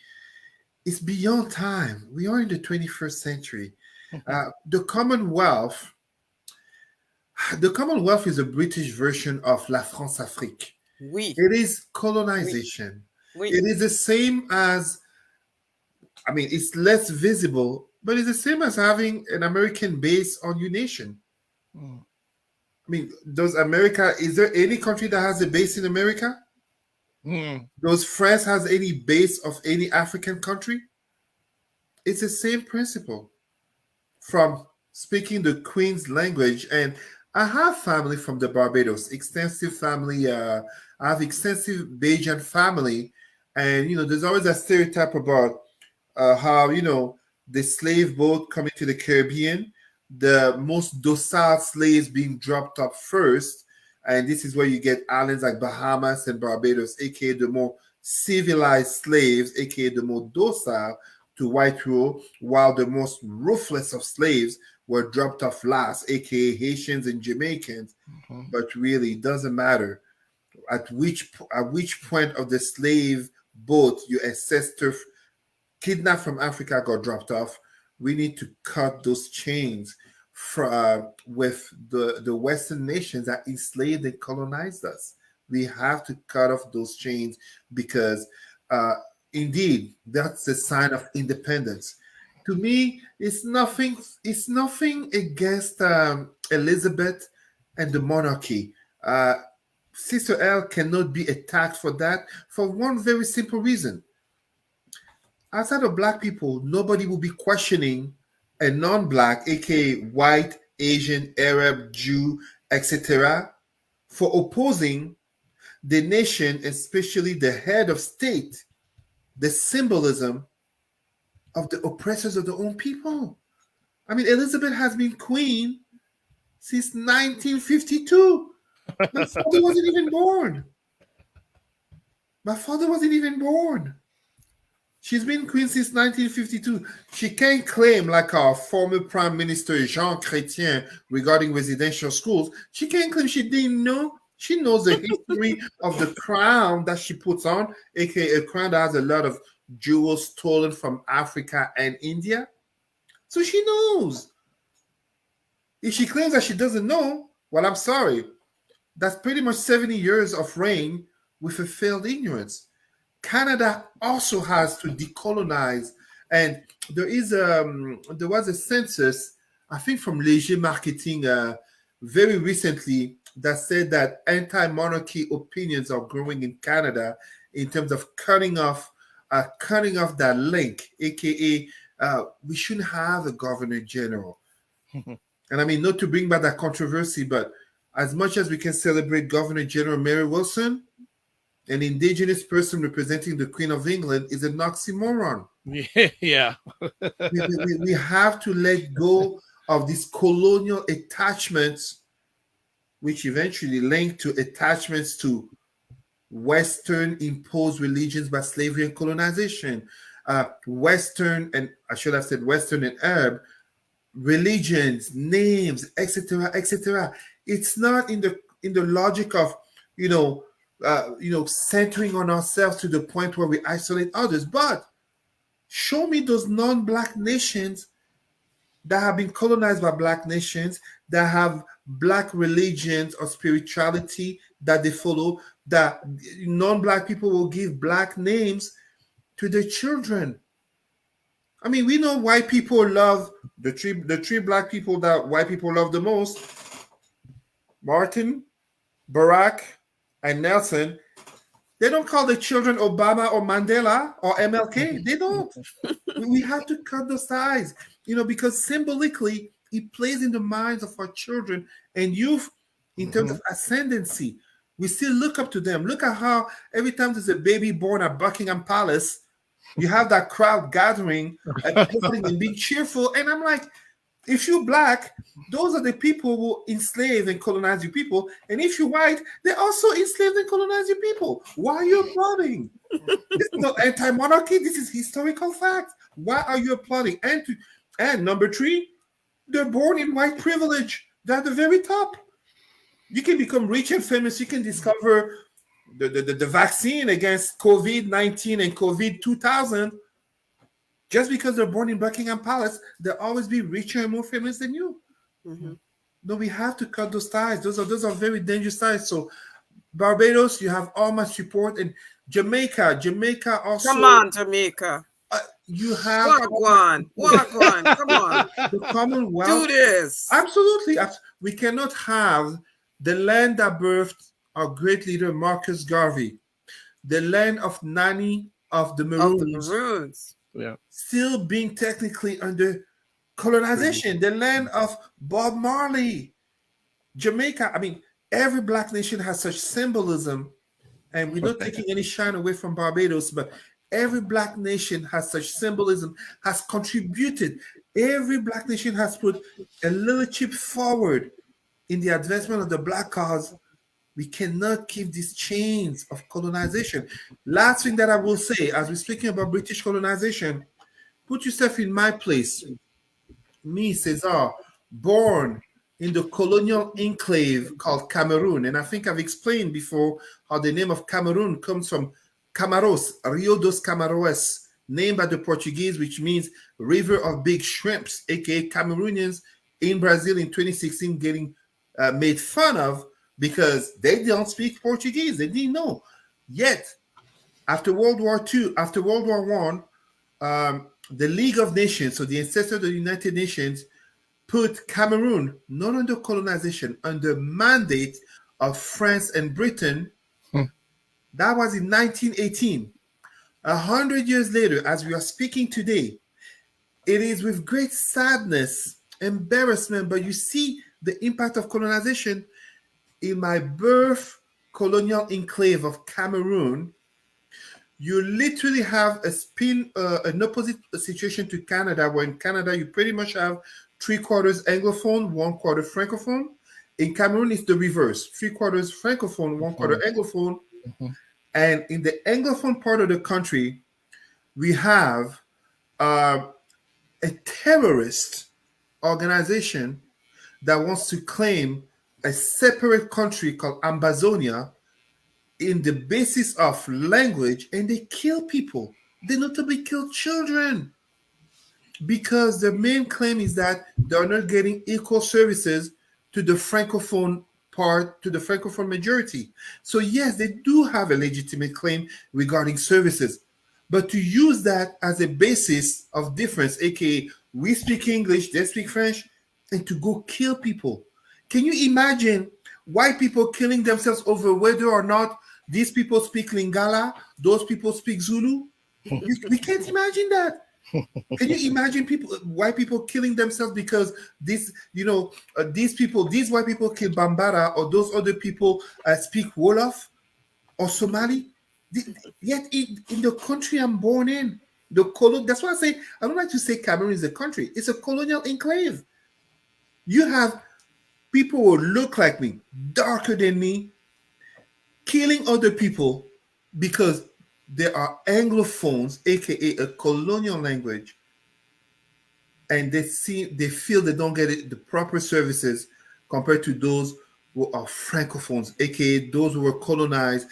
it's beyond time. We are in the 21st century. The Commonwealth is a British version of La France Afrique. Oui. It is colonization. Oui. It is the same as, it's less visible, but it's the same as having an American base on your nation. Is there any country that has a base in America? Does France has any base of any African country? It's the same principle. From speaking the Queen's language, and I have family from the Barbados, extensive family. I have extensive Bajan family, and there's always a stereotype about how the slave boat coming to the Caribbean, the most docile slaves being dropped off first. And this is where you get islands like Bahamas and Barbados, aka the more civilized slaves, aka the more docile to white rule, while the most ruthless of slaves were dropped off last, aka Haitians and Jamaicans. But really, it doesn't matter at which point of the slave boat your ancestor kidnapped from Africa got dropped off. We need to cut those chains with the Western nations that enslaved and colonized us. We have to cut off those chains because indeed, that's a sign of independence. To me, it's nothing. It's nothing against Elizabeth and the monarchy. Sister L cannot be attacked for that for one very simple reason. Outside of black people, nobody will be questioning a non-black, aka white, Asian, Arab, Jew, etc., for opposing the nation, especially the head of state, the symbolism of the oppressors of their own people. I mean, Elizabeth has been queen since 1952. My father wasn't even born. My father wasn't even born. She's been queen since 1952. She can't claim, like our former Prime Minister Jean Chrétien regarding residential schools, she can't claim she didn't know. She knows the history of the crown that she puts on, aka a crown that has a lot of jewels stolen from Africa and India. So she knows. If she claims that she doesn't know, well, I'm sorry. That's pretty much 70 years of reign with a failed ignorance. Canada also has to decolonize, and there was a census, I think from Léger Marketing, very recently, that said that anti-monarchy opinions are growing in Canada in terms of cutting off that link, aka we shouldn't have a governor general. And I mean, not to bring back that controversy, but as much as we can celebrate Governor General Mary Wilson, an indigenous person representing the Queen of England is an oxymoron. Yeah. we have to let go of these colonial attachments, which eventually link to attachments to Western imposed religions by slavery and colonization. Western, and I should have said Western and Arab religions, names, etc., etc. It's not in the logic of centering on ourselves to the point where we isolate others. But show me those non-black nations that have been colonized by black nations, that have black religions or spirituality that they follow, that non-black people will give black names to their children. I mean, we know white people love the three black people that white people love the most: Martin, Barack, and Nelson. They don't call the children Obama or Mandela or MLK. They don't. We have to cut those ties, because symbolically it plays in the minds of our children and youth in terms of ascendancy. We still look up to them. Look at how every time there's a baby born at Buckingham Palace, you have that crowd gathering and being cheerful. And I'm like, if you're black, those are the people who enslave and colonize your people. And if you're white, they also enslaved and colonize your people. Why are you applauding? This is not anti-monarchy. This is historical fact. Why are you applauding? And number three, they're born in white privilege. They're at the very top. You can become rich and famous. You can discover the vaccine against COVID-19 and COVID-2000. Just because they're born in Buckingham Palace, they'll always be richer and more famous than you. Mm-hmm. No, we have to cut those ties. Those are very dangerous ties. So Barbados, you have all my support. And Jamaica also. Come on, Jamaica. You have Wagwan, come on. The Commonwealth. Do this. Absolutely. We cannot have the land that birthed our great leader, Marcus Garvey, the land of Nani of the Maroons. Yeah. Still being technically under colonization, the land of Bob Marley, Jamaica. I mean, every black nation has such symbolism, and we're not taking any shine away from Barbados, but every black nation has such symbolism, has contributed. Every black nation has put a little chip forward in the advancement of the black cause. We cannot keep these chains of colonization. Last thing that I will say, as we're speaking about British colonization, put yourself in my place. Me, Cesar, born in the colonial enclave called Cameroon. And I think I've explained before how the name of Cameroon comes from Camaros, Rio dos Camaroes, named by the Portuguese, which means river of big shrimps, aka Cameroonians in Brazil in 2016 getting made fun of because they don't speak Portuguese. They didn't know. Yet, After World War II, after World War One, the League of Nations, so the ancestor of the United Nations, put Cameroon not under colonization, under mandate of France and Britain. That was in 1918. 100 years later, as we are speaking today, it is with great sadness, embarrassment, but you see the impact of colonization in my birth colonial enclave of Cameroon. You literally have an opposite situation to Canada, where in Canada you pretty much have 3/4 Anglophone, 1/4 Francophone. In Cameroon, it's the reverse: 3/4 Francophone, 1/4 Anglophone. And in the Anglophone part of the country, we have a terrorist organization that wants to claim a separate country called Ambazonia in the basis of language, and they kill people. They notably kill children because the main claim is that they're not getting equal services to the Francophone part, to the Francophone majority. So yes, they do have a legitimate claim regarding services, but to use that as a basis of difference, aka we speak English, they speak French, and to go kill people. Can you imagine white people killing themselves over whether or not these people speak Lingala, those people speak Zulu? We can't imagine that. Can you imagine white people killing themselves because these white people kill Bambara, or those other people speak Wolof or Somali? Yet in the country I'm born in, that's why I say I don't like to say Cameroon is a country. It's a colonial enclave. You have people who look like me, darker than me, killing other people because they are Anglophones, aka a colonial language, and they feel they don't get the proper services compared to those who are Francophones, aka those who were colonized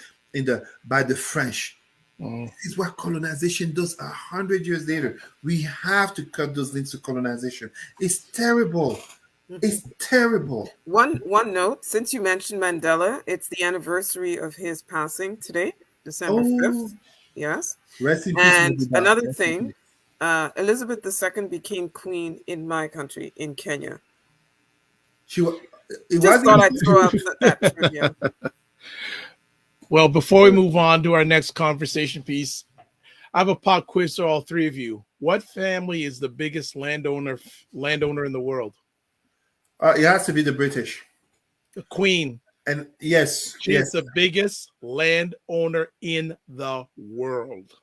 by the French. This is what colonization does 100 years later. We have to cut those links to colonization. It's terrible. It's terrible. One note, since you mentioned Mandela, it's the anniversary of his passing today, December 5th. Yes. Rest in peace. And another thing, Elizabeth II became queen in my country, in Kenya. Just thought I'd throw out that trivia. Well, before we move on to our next conversation piece, I have a pop quiz for all three of you. What family is the biggest landowner in the world? It has to be the British. The Queen. And yes, she's the biggest landowner in the world.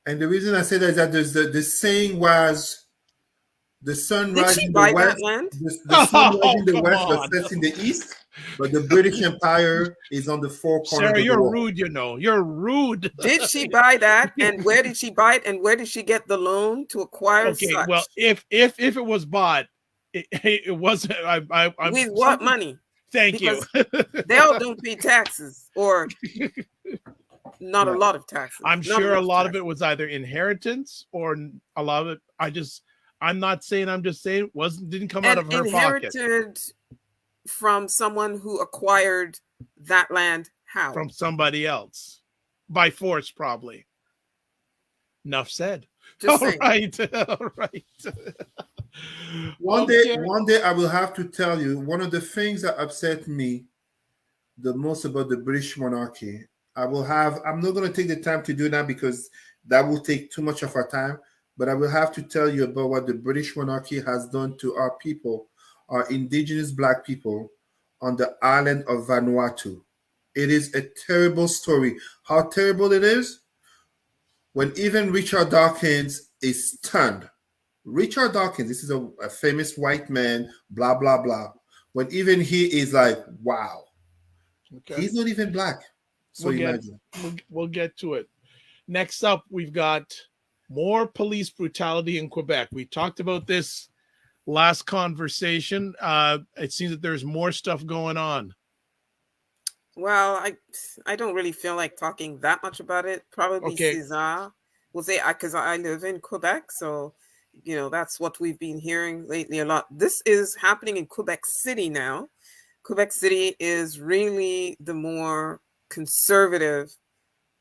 And the reason I say that is that the saying was, the sun rises in the west. The sun rises in the west, but sets in the east. But the British Empire is on the four corners. Sarah, you're rude. You're rude. Did she buy that? And where did she buy it? And where did she get the loan to acquire such? Well, if it was bought, it wasn't. With what money? Thank you. They all don't pay taxes, or not a lot of taxes. I'm sure a lot of it was either inheritance or a lot of it. I'm not saying. I'm just saying didn't come out of her pocket. Inherited from someone who acquired that land. How? From somebody else, by force, probably. Enough said. All right. One day I will have to tell you one of the things that upset me the most about the British monarchy. I'm not going to take the time to do that because that will take too much of our time, but I will have to tell you about what the British monarchy has done to our people, our indigenous Black people on the island of Vanuatu. It is a terrible story. How terrible it is? When even Richard Dawkins is stunned. Richard Dawkins, this is a famous white man, blah, blah, blah. When even he is like, wow. Okay. He's not even Black. So we'll get to it. Next up, we've got more police brutality in Quebec. We talked about this last conversation. It seems that there's more stuff going on. Well, I don't really feel like talking that much about it. Probably Cesar will say, because I live in Quebec, so that's what we've been hearing lately a lot. This is happening in Quebec City now. Quebec City is really the more conservative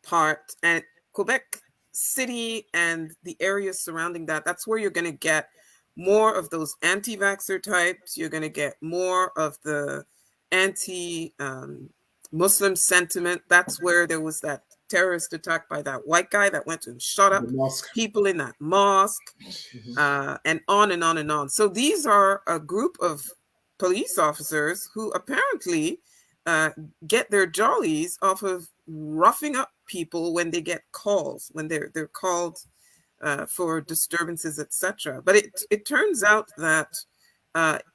part, and Quebec City and the areas surrounding that, that's where you're going to get more of those anti-vaxxer types. You're going to get more of the anti-Muslim sentiment. That's where there was that terrorist attack by that white guy that went and shot up people in that mosque, and on and on and on. So these are a group of police officers who apparently get their jollies off of roughing up people when they get calls, when they're called for disturbances, etc. But it turns out that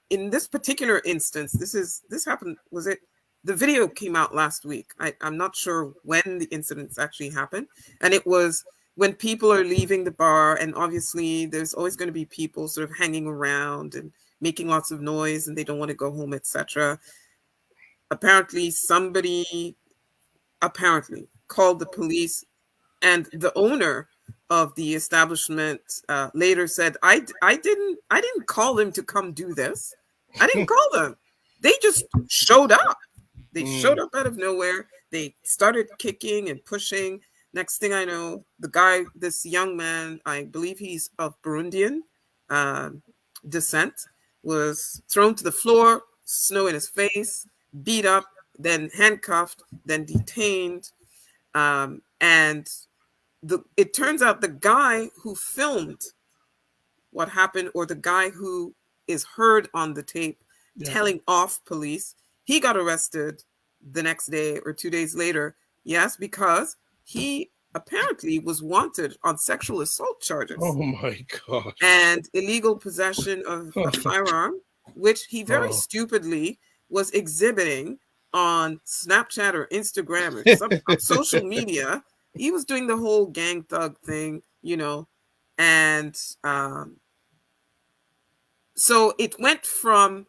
in this particular instance, this happened. Was it? The video came out last week. I'm not sure when the incidents actually happened, and it was when people are leaving the bar, and obviously there's always going to be people sort of hanging around and making lots of noise, and they don't want to go home, etc. Apparently, somebody called the police, and the owner of the establishment later said, I didn't call them to come do this. I didn't call them. They just showed up. They showed up out of nowhere. They started kicking and pushing. Next thing I know, this young man, I believe he's of Burundian descent, was thrown to the floor, snow in his face, beat up, then handcuffed, then detained. And it turns out the guy who filmed what happened, or the guy who is heard on the tape telling off police, he got arrested the next day or 2 days later. Yes, because he apparently was wanted on sexual assault charges. Oh my God. And illegal possession of a firearm, which he very stupidly was exhibiting on Snapchat or Instagram or some on social media. He was doing the whole gang thug thing, and so it went from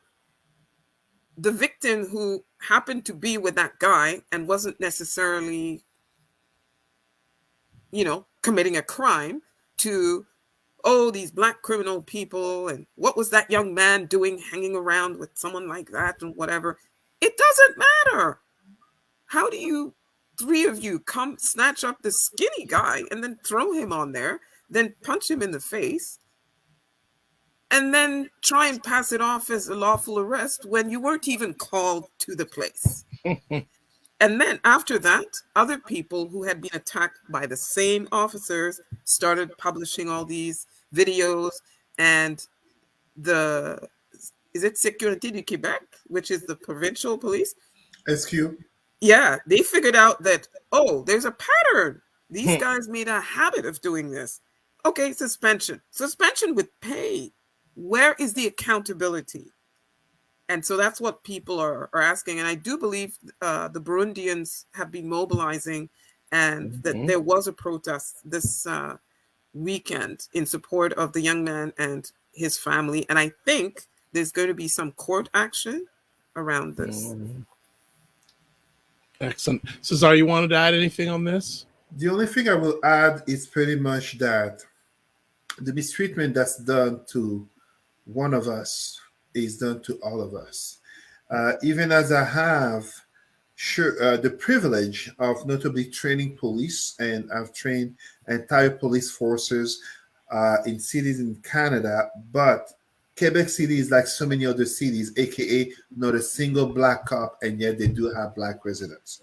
the victim who happened to be with that guy and wasn't necessarily, committing a crime, to, these Black criminal people, and what was that young man doing hanging around with someone like that and whatever. It doesn't matter. How do you, three of you, come snatch up the skinny guy and then throw him on there, then punch him in the face, and then try and pass it off as a lawful arrest when you weren't even called to the place? And then after that, other people who had been attacked by the same officers started publishing all these videos, and is it Sécurité du Québec, which is the provincial police? SQ. Yeah, they figured out that, there's a pattern. These guys made a habit of doing this. Okay, suspension with pay. Where is the accountability? And so that's what people are asking. And I do believe the Burundians have been mobilizing, and that there was a protest this weekend in support of the young man and his family. And I think there's going to be some court action around this. Excellent. Cesar, you wanted to add anything on this? The only thing I will add is pretty much that the mistreatment that's done to one of us is done to all of us. Even as I have the privilege of notably training police, and I've trained entire police forces in cities in Canada, but Quebec City is like so many other cities, aka not a single Black cop, and yet they do have Black residents.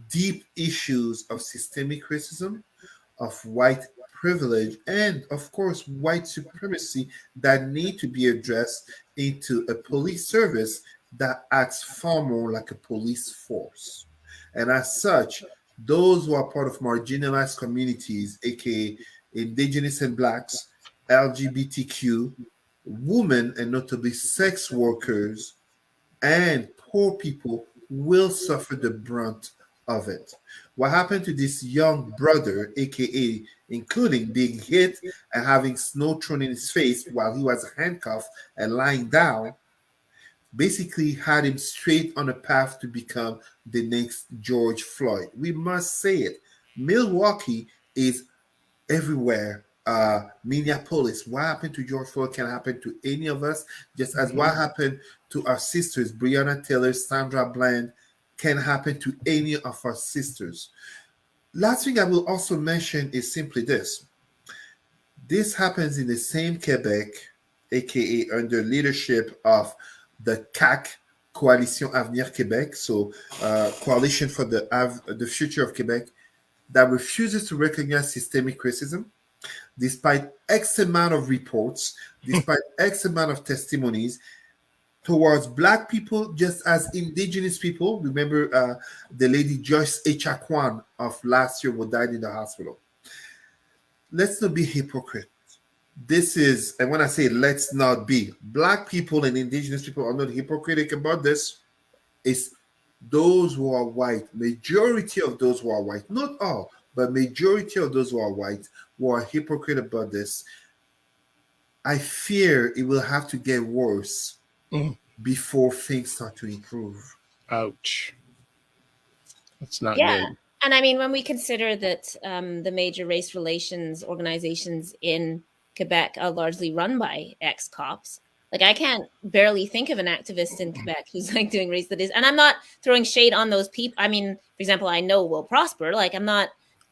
Deep issues of systemic racism, of white privilege, and of course white supremacy that need to be addressed into a police service that acts far more like a police force. And as such, those who are part of marginalized communities, aka Indigenous and Blacks, LGBTQ, women, and notably sex workers, and poor people will suffer the brunt of it. What happened to this young brother, aka including being hit and having snow thrown in his face while he was handcuffed and lying down, basically had him straight on a path to become the next George Floyd. We must say it. Milwaukee is everywhere. Minneapolis, what happened to George Floyd can happen to any of us, just as what happened to our sisters, Breonna Taylor, Sandra Bland, can happen to any of our sisters. Last thing I will also mention is simply this. This happens in the same Quebec, aka under leadership of the CAQ, Coalition Avenir Québec, so Coalition for the Future of Quebec, that refuses to recognize systemic racism, despite X amount of reports, despite X amount of testimonies towards Black people, just as Indigenous people. Remember the lady Joyce Echaquan of last year who died in the hospital. Let's not be hypocrite. This is, and when I say let's not be, Black people and Indigenous people are not hypocritic about this. It's those who are white, majority of those who are white, not all, but majority of those who are white who are hypocrite about this. I fear it will have to get worse before things start to improve. Ouch. That's not Yeah. good. And I mean, when we consider that the major race relations organizations in Quebec are largely run by ex-cops, like I can't barely think of an activist in Quebec who's like doing race that is, and I'm not throwing shade on those people. I mean, for example, I know Will Prosper, like I'm not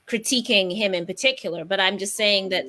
critiquing him in particular, but I'm just saying that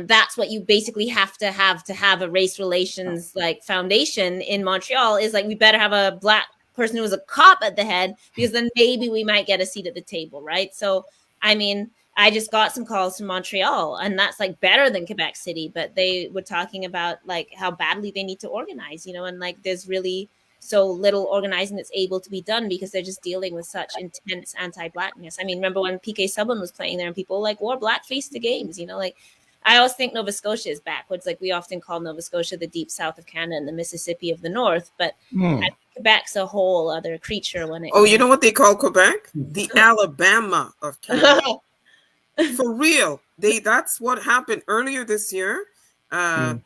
that's what you basically have to have a race relations like foundation in Montreal is like we better have a Black person who was a cop at the head, because then maybe we might get a seat at the table, right? So I mean, I just got some calls from Montreal, and that's like better than Quebec City, but they were talking about like how badly they need to organize, you know, and like there's really so little organizing that's able to be done because they're just dealing with such intense anti-Blackness. I mean, remember when PK Subban was playing there and people like wore blackface to games, you know, like I always think Nova Scotia is backwards. Like we often call Nova Scotia the deep south of Canada and the Mississippi of the north, but I think Quebec's a whole other creature when it Oh, you know what they call Quebec? The Alabama of Canada. For real. That's what happened earlier this year. I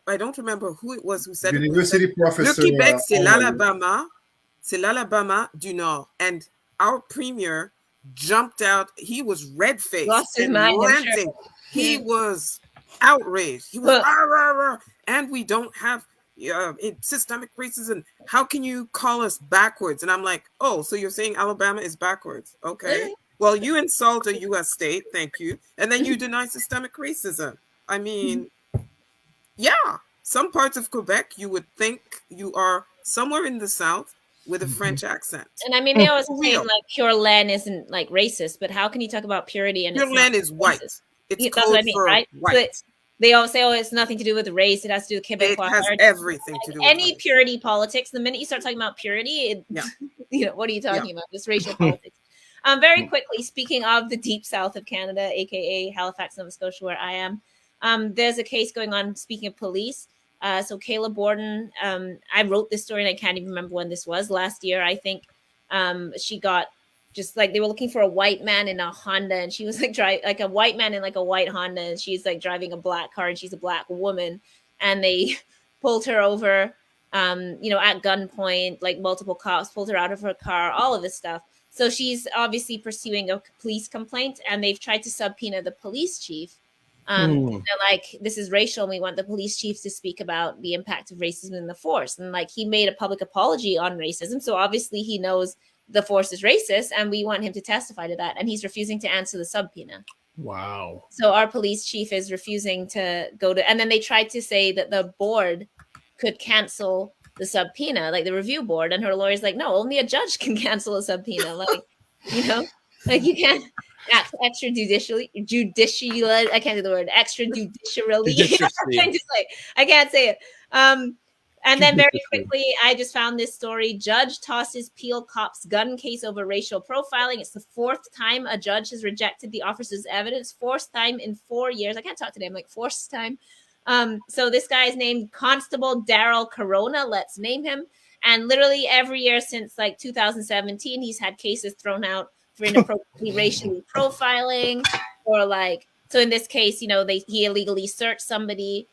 don't remember who it was who said University it. professor. Le Québec, c'est l'Alabama du Nord. And our premier jumped out. He was red-faced. Lost his and mind, I'm ranting. sure. He was outraged. He was, rah, rah, rah. And we don't have systemic racism. How can you call us backwards? And I'm like, oh, so you're saying Alabama is backwards? Okay. Well, you insult a U.S. state, thank you, and then you deny systemic racism. I mean, yeah, some parts of Quebec, you would think you are somewhere in the South with a French accent. And I mean, they always say like pure land isn't like racist, but how can you talk about purity and pure land is white? Racist? It's that's what I mean, right? white. So they all say, oh, it's nothing to do with race. It has to do with Quebec. It has everything to do with any purity politics. The minute you start talking about purity, you know, what are you talking about? This racial politics. Very quickly, speaking of the deep south of Canada, aka Halifax, Nova Scotia, where I am, there's a case going on. Speaking of police, so Kayla Borden, I wrote this story and I can't even remember when this was. Last year, I think she got just like they were looking for a white man in a Honda, and she was like like a white man in like a white Honda, and she's like driving a black car, and she's a Black woman, and they pulled her over, you know, at gunpoint, like multiple cops pulled her out of her car, all of this stuff. So she's obviously pursuing a police complaint, and they've tried to subpoena the police chief. They're like, this is racial, and we want the police chief to speak about the impact of racism in the force. And like, he made a public apology on racism, so obviously he knows the force is racist, and we want him to testify to that. And he's refusing to answer the subpoena. Wow. So our police chief is refusing to go to, and then they tried to say that the board could cancel the subpoena, like the review board, and her lawyer's like, no, only a judge can cancel a subpoena. Like, you know, like you can't act extrajudicially, I can't say the word, extrajudicially. I can't say it. And then very quickly, I just found this story. Judge tosses Peel cop's gun case over racial profiling. It's the fourth time a judge has rejected the officer's evidence. Fourth time in 4 years. I can't talk today. I'm like, fourth time. So this guy is named Constable Daryl Corona. Let's name him. And literally every year since like 2017, he's had cases thrown out for inappropriately racially profiling, or like, so in this case, you know, he illegally searched somebody.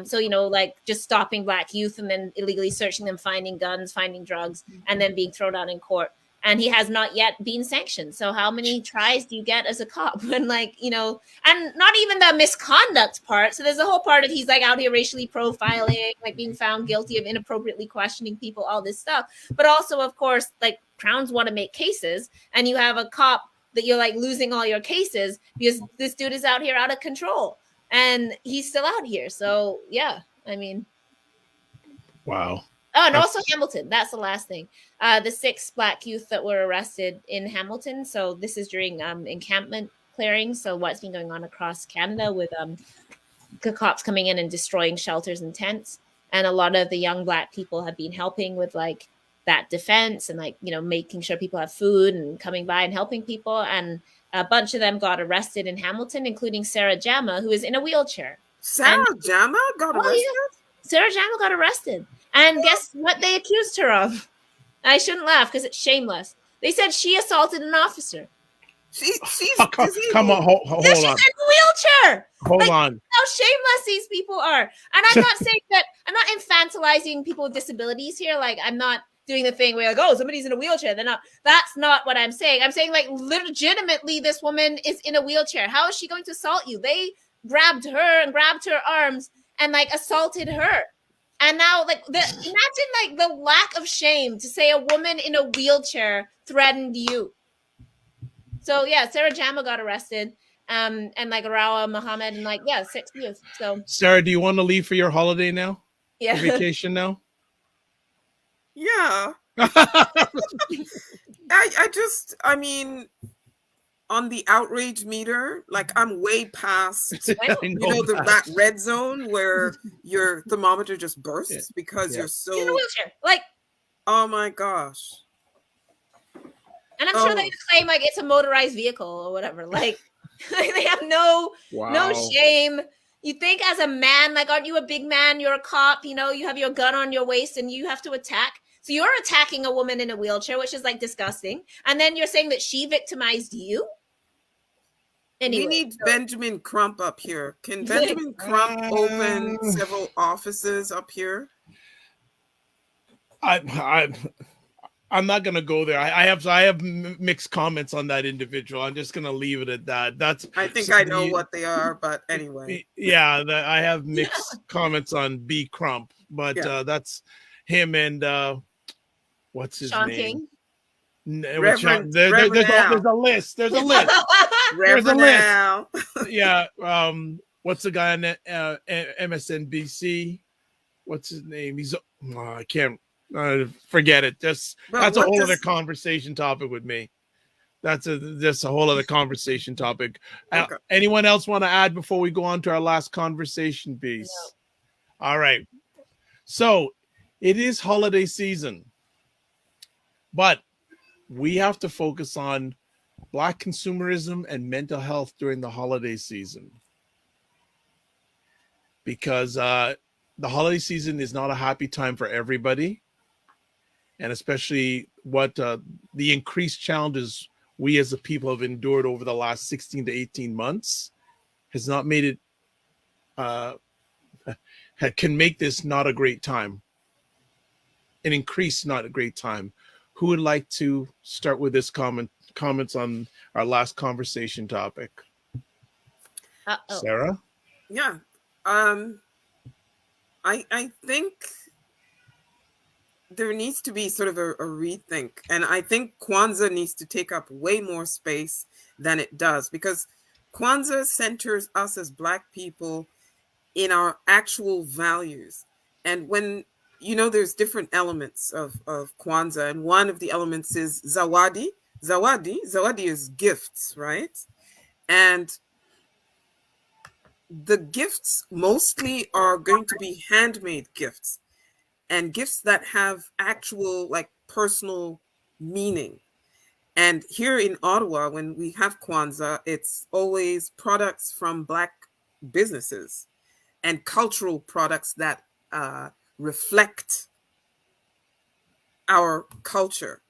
So, you know, like just stopping Black youth and then illegally searching them, finding guns, finding drugs, and then being thrown out in court. And he has not yet been sanctioned. So how many tries do you get as a cop? When like, you know, and not even the misconduct part. So there's a whole part of he's like out here racially profiling, like being found guilty of inappropriately questioning people, all this stuff. But also, of course, like Crowns want to make cases, and you have a cop that you're like losing all your cases because this dude is out here out of control and he's still out here. So yeah, I mean, Wow. oh, and also Hamilton. That's the last thing. The 6 Black youth that were arrested in Hamilton. So this is during encampment clearing. So what's been going on across Canada with the cops coming in and destroying shelters and tents. And a lot of the young Black people have been helping with like that defense and like, you know, making sure people have food and coming by and helping people. And a bunch of them got arrested in Hamilton, including Sarah Jama, who is in a wheelchair. Sarah Jama got arrested? Yeah. Sarah Jama got arrested. And guess what they accused her of? I shouldn't laugh because it's shameless. They said she assaulted an officer. She's come on, hold on. She's in a wheelchair. Hold on. How shameless these people are. And I'm not saying that I'm not infantilizing people with disabilities here. Like I'm not doing the thing where like, oh, somebody's in a wheelchair. They're not. That's not what I'm saying. I'm saying like legitimately, this woman is in a wheelchair. How is she going to assault you? They grabbed her and grabbed her arms and like assaulted her. And now, like, imagine like the lack of shame to say a woman in a wheelchair threatened you. So yeah, Sarah Jama got arrested, and like Arawa Muhammad and like 6 youth. So Sarah, do you want to leave for your holiday now? Yeah, your vacation now. Yeah. I mean, on the outrage meter, like I'm way past, that red zone where your thermometer just bursts because you're so in a wheelchair. Like, oh my gosh. And I'm sure they claim like it's a motorized vehicle or whatever. Like they have no shame. You think as a man, like, aren't you a big man? You're a cop, you know, you have your gun on your waist and you have to attack. So you're attacking a woman in a wheelchair, which is like disgusting. And then you're saying that she victimized you? Anyway, we need Benjamin Crump up here. Can Benjamin Crump open several offices up here? I'm not gonna go there. I have mixed comments on that individual. I'm just gonna leave it at that. I think I know what they are, but anyway. Yeah, I have mixed comments on B. Crump, but that's him and what's his Sean name? King? There's a list. There's a list. There's a list. Yeah. What's the guy on MSNBC? What's his name? I can't. Forget it. That's a whole other conversation topic with me. That's a whole other conversation topic. Okay. Anyone else want to add before we go on to our last conversation piece? No. All right. So it is holiday season, but we have to focus on Black consumerism and mental health during the holiday season, because the holiday season is not a happy time for everybody. And especially what the increased challenges we as a people have endured over the last 16 to 18 months has not made it, can make this not a great time. An increase, not a great time. Who would like to start with this comments on our last conversation topic? Sarah? Yeah. I think there needs to be sort of a rethink. And I think Kwanzaa needs to take up way more space than it does, because Kwanzaa centers us as Black people in our actual values. And when, there's different elements of Kwanzaa, and one of the elements is zawadi. Zawadi is gifts, right? And the gifts mostly are going to be handmade gifts, and gifts that have actual like personal meaning. And here in Ottawa, when we have Kwanzaa, it's always products from Black businesses and cultural products that reflect our culture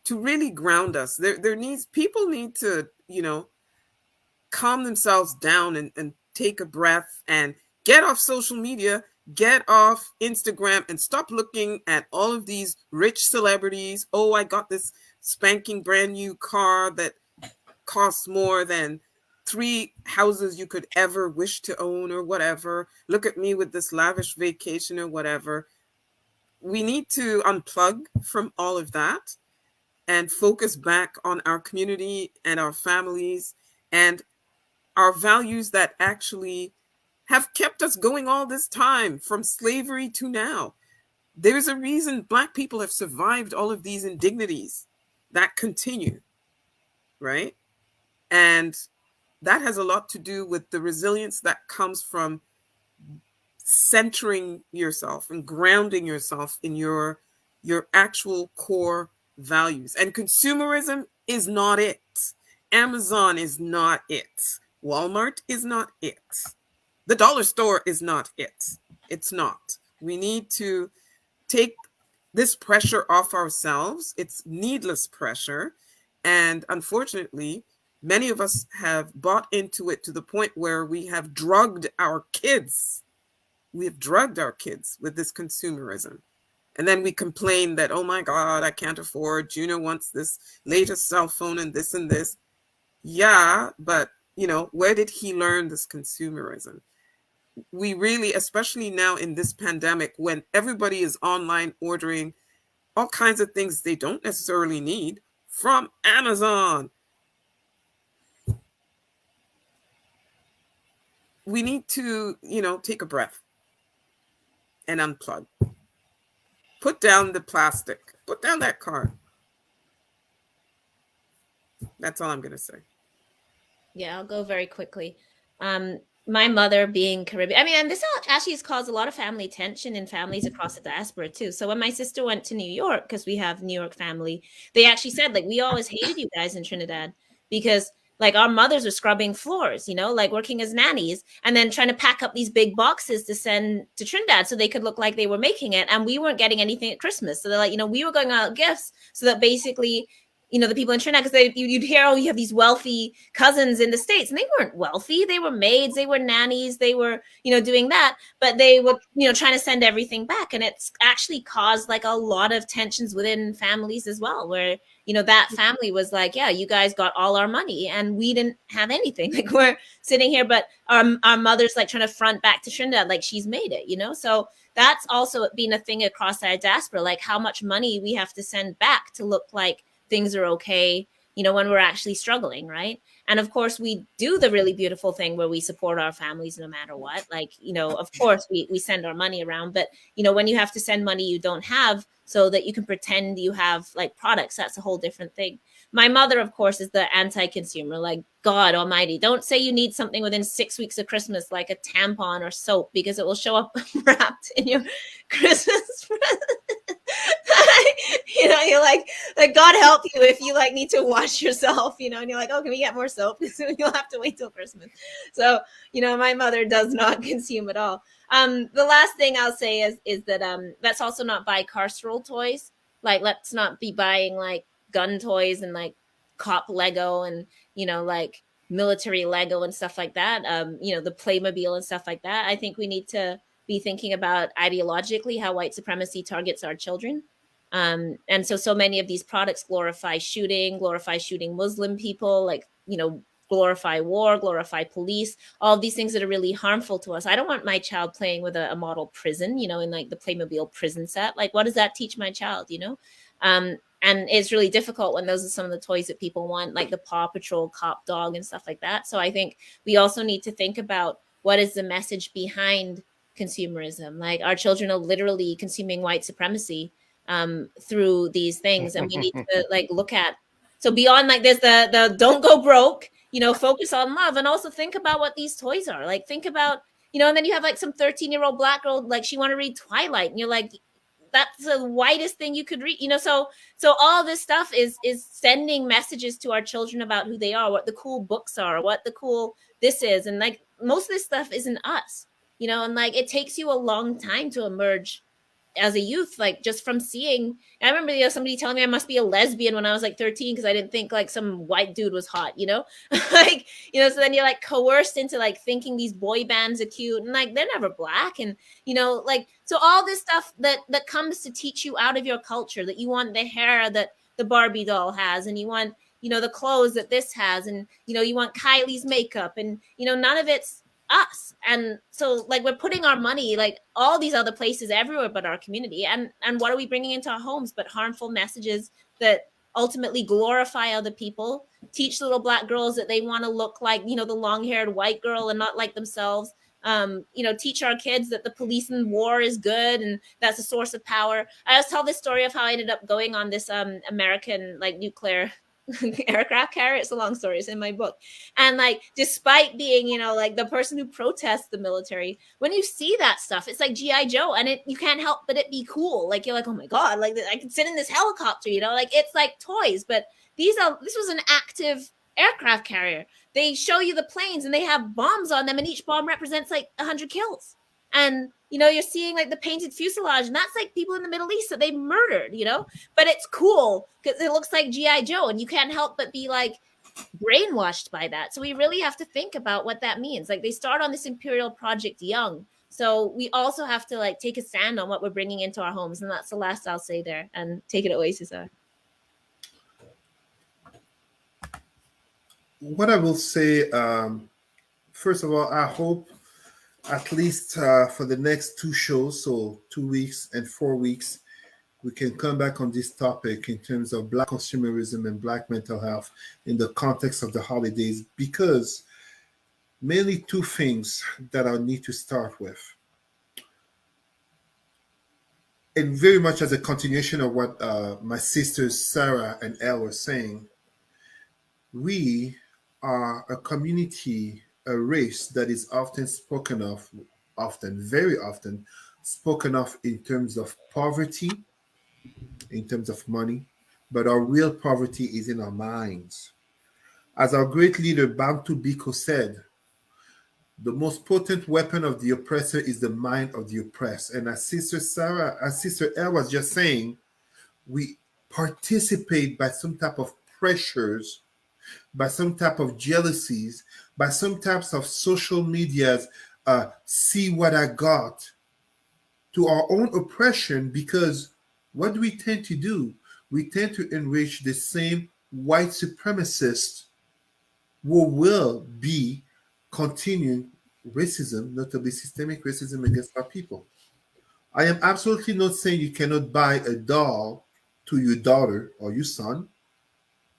to really ground us. People need to, calm themselves down and take a breath and get off social media, get off Instagram, and stop looking at all of these rich celebrities. Oh, I got this spanking brand new car that costs more than 3 houses you could ever wish to own or whatever. Look at me with this lavish vacation or whatever. We need to unplug from all of that and focus back on our community and our families and our values that actually have kept us going all this time, from slavery to now. There's a reason Black people have survived all of these indignities that continue, right? And that has a lot to do with the resilience that comes from centering yourself and grounding yourself in your actual core values. And consumerism is not it. Amazon is not it. Walmart is not it. The dollar store is not it. It's not. We need to take this pressure off ourselves. It's needless pressure. And unfortunately, many of us have bought into it to the point where we have drugged our kids. We have drugged our kids with this consumerism. And then we complain that, oh my God, I can't afford, Juno wants this latest cell phone and this and this. Yeah, but where did he learn this consumerism? We really, especially now in this pandemic, when everybody is online ordering all kinds of things they don't necessarily need from Amazon. We need to, take a breath and unplug. Put down the plastic. Put down that card. That's all I'm going to say. Yeah, I'll go very quickly. My mother being Caribbean, and this actually has caused a lot of family tension in families across the diaspora too. So when my sister went to New York, because we have New York family, they actually said, like, we always hated you guys in Trinidad because, like, our mothers were scrubbing floors, like working as nannies, and then trying to pack up these big boxes to send to Trinidad so they could look like they were making it. And we weren't getting anything at Christmas. So they're like, we were going out gifts so that basically, the people in Trinidad, because you'd hear, oh, you have these wealthy cousins in the States, and they weren't wealthy. They were maids, they were nannies, they were, doing that, but they were, trying to send everything back. And it's actually caused like a lot of tensions within families as well, where, that family was like, yeah, you guys got all our money and we didn't have anything. Like, we're sitting here, but our mother's like trying to front back to Trinidad, like she's made it, So that's also been a thing across our diaspora, like how much money we have to send back to look like things are okay, when we're actually struggling, right? And of course, we do the really beautiful thing where we support our families no matter what. Like, of course, we send our money around, but, when you have to send money you don't have so that you can pretend you have like products, that's a whole different thing. My mother, of course, is the anti-consumer, like, God almighty, don't say you need something within 6 weeks of Christmas, like a tampon or soap, because it will show up wrapped in your Christmas present. You're like God help you if you like need to wash yourself, and you're like, oh, can we get more soap? You'll have to wait till Christmas. So, my mother does not consume at all. The last thing I'll say is that let's also not buy carceral toys. Like, let's not be buying like gun toys and like cop Lego and like military Lego and stuff like that. The Playmobil and stuff like that. I think we need to be thinking about ideologically how white supremacy targets our children. And so many of these products glorify shooting Muslim people, like, glorify war, glorify police, all these things that are really harmful to us. I don't want my child playing with a model prison, in like the Playmobil prison set. Like, what does that teach my child, And it's really difficult when those are some of the toys that people want, like the Paw Patrol cop dog and stuff like that. So I think we also need to think about what is the message behind consumerism. Like, our children are literally consuming white supremacy through these things, and we need to like look at. So beyond like there's the don't go broke, focus on love, and also think about what these toys are. Like, think about, and then you have like some 13-year-old Black girl, like she want to read Twilight, and you're like, that's the whitest thing you could read, so all this stuff is sending messages to our children about who they are, what the cool books are, what the cool this is. And like, most of this stuff isn't us, and like, it takes you a long time to emerge as a youth, like just from seeing. I remember somebody telling me I must be a lesbian when I was like 13 because I didn't think like some white dude was hot, like, so then you're like coerced into like thinking these boy bands are cute, and like they're never Black, and like, so all this stuff that comes to teach you out of your culture, that you want the hair that the Barbie doll has, and you want the clothes that this has, and you want Kylie's makeup, and none of it's us. And so like, we're putting our money like all these other places everywhere but our community, and what are we bringing into our homes but harmful messages that ultimately glorify other people, teach little Black girls that they want to look like, you know, the long-haired white girl and not like themselves. You know, teach our kids that the police in war is good and that's a source of power. I always tell this story of how I ended up going on this American like nuclear aircraft carrier. It's a long story. It's in my book. And like, despite being, you know, like the person who protests the military, when you see that stuff, it's like G.I. Joe, and you can't help but it be cool. Like, you're like, oh my God, like I can sit in this helicopter, you know, like it's like toys. But this was an active aircraft carrier. They show you the planes and they have bombs on them, and each bomb represents like 100 kills. And you know, you're seeing like the painted fuselage, and that's like people in the Middle East that they murdered, you know. But it's cool because it looks like G.I. Joe, and you can't help but be like brainwashed by that. So we really have to think about what that means. Like, they start on this imperial project young, so we also have to like take a stand on what we're bringing into our homes. And that's the last I'll say there. And take it away, Cesar. What I will say, first of all, I hope at least for the next 2 shows, so 2 weeks and 4 weeks, we can come back on this topic in terms of Black consumerism and Black mental health in the context of the holidays, because mainly 2 things that I need to start with. And very much as a continuation of what my sisters Sarah and Elle were saying, we are a community, a race that is often spoken of, very often spoken of in terms of poverty, in terms of money, but our real poverty is in our minds. As our great leader Bantu Biko said, the most potent weapon of the oppressor is the mind of the oppressed. And as Sister Elle was just saying, we participate by some type of pressures, by some type of jealousies, by some types of social medias, see what I got, to our own oppression, because what do we tend to do? We tend to enrich the same white supremacists who will be continuing racism, notably systemic racism against our people. I am absolutely not saying you cannot buy a doll to your daughter or your son,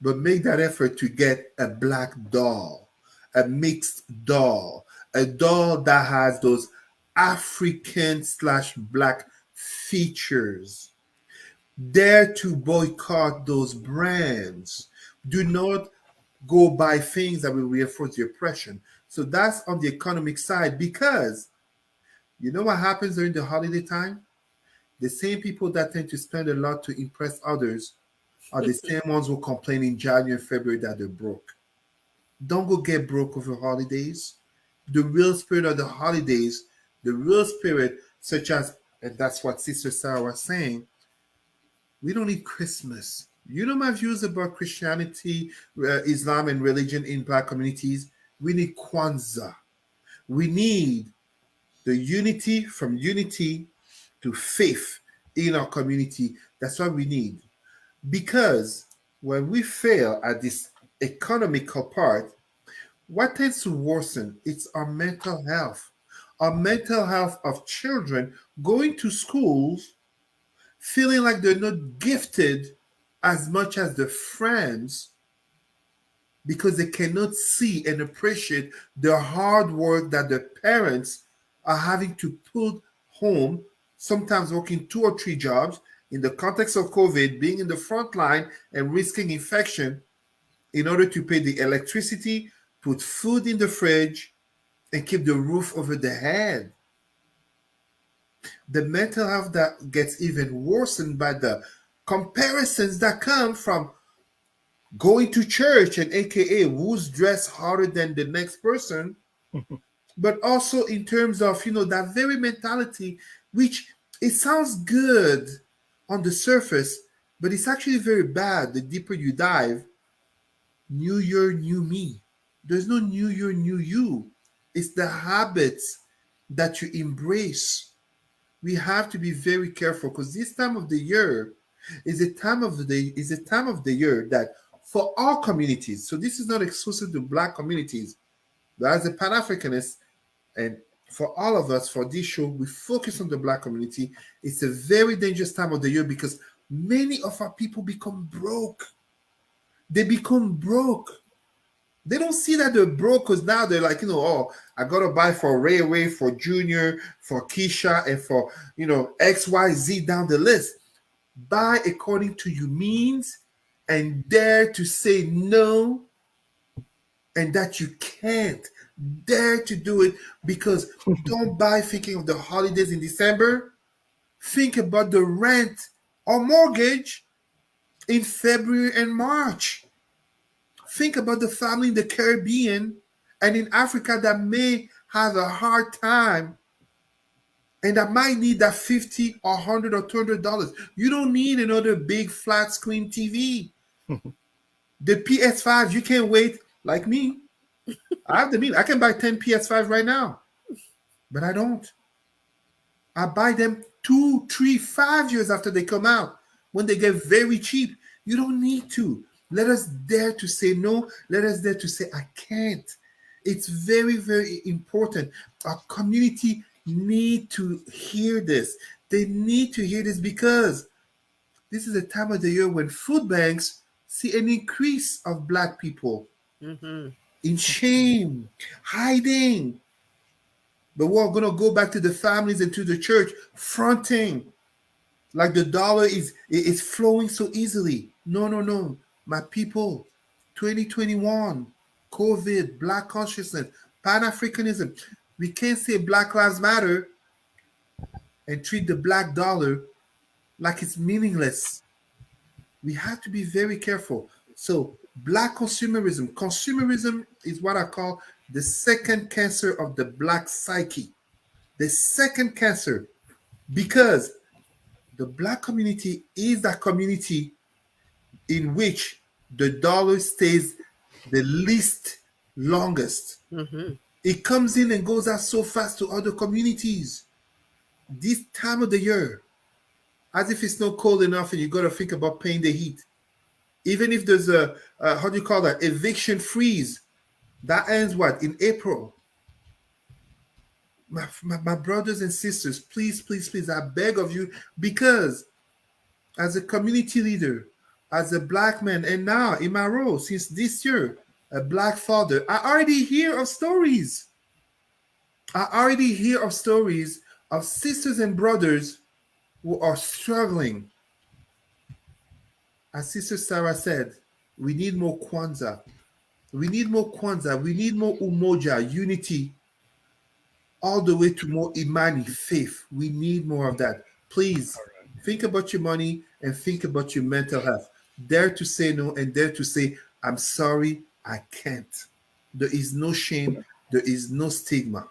but make that effort to get a Black doll, a mixed doll, a doll that has those African/Black features. Dare to boycott those brands. Do not go buy things that will reinforce the oppression. So that's on the economic side, because you know what happens during the holiday time? The same people that tend to spend a lot to impress others are the same ones who complain in January and February that they're broke. Don't go get broke over holidays. The real spirit of the holidays, the real spirit, such as, and that's what Sister Sarah was saying, we don't need Christmas. You know my views about Christianity, Islam, and religion in Black communities. We need Kwanzaa. We need the unity, from unity to faith in our community. That's what we need. Because when we fail at this economical part, what tends to worsen? It's our mental health. Our mental health of children going to schools feeling like they're not gifted as much as their friends, because they cannot see and appreciate the hard work that their parents are having to put home, sometimes working 2 or 3 jobs in the context of COVID, being in the front line and risking infection in order to pay the electricity, put food in the fridge, and keep the roof over their head. The mental health that gets even worsened by the comparisons that come from going to church, and aka who's dressed harder than the next person, but also in terms of, you know, that very mentality, which it sounds good on the surface, but it's actually very bad the deeper you dive. New year, new me. There's no new year, new you. It's the habits that you embrace. We have to be very careful, because this time of the year is a time of the year that for all communities, so this is not exclusive to Black communities, but as a Pan-Africanist, and for all of us, for this show, we focus on the Black community. It's a very dangerous time of the year because many of our people become broke. they become broke. They don't see that they're broke because now they're like, oh, I gotta buy for Railway, for Junior, for Keisha, and for XYZ down the list. Buy according to your means and dare to say no, and that you can't. Dare to do it, because don't buy thinking of the holidays in December. Think about the rent or mortgage in February and March. Think about the family in the Caribbean and in Africa that may have a hard time and that might need that $50 or $100 or $200. You don't need another big flat screen TV. The PS5, you can't wait like me. I have the mean. I can buy 10 PS5 right now, but I don't. I buy them 2, 3, 5 years after they come out when they get very cheap. You don't need to. Let us dare to say no. Let us dare to say I can't. It's very, very important. Our community need to hear this. They need to hear this because this is a time of the year when food banks see an increase of Black people in shame, hiding. But we're going to go back to the families and to the church, fronting like the dollar is flowing so easily. No. My people, 2021, COVID, Black consciousness, Pan-Africanism. We can't say Black Lives Matter and treat the Black dollar like it's meaningless. We have to be very careful. So Black consumerism. Consumerism is what I call the second cancer of the Black psyche. The second cancer, because the Black community is that community in which the dollar stays the least longest. It comes in and goes out so fast to other communities. This time of the year, as if it's not cold enough and you got to think about paying the heat. Even if there's a how do you call that, eviction freeze, that ends what, in April. My brothers and sisters, please, I beg of you, because as a community leader, as a Black man, and now in my role since this year, a Black father, I already hear of stories. Of sisters and brothers who are struggling. As Sister Sarah said, we need more Kwanzaa. We need more Umoja, unity, all the way to more Imani, faith. We need more of that. Please think about your money and think about your mental health. Dare to say no and dare to say, I'm sorry, I can't. There is no shame. There is no stigma.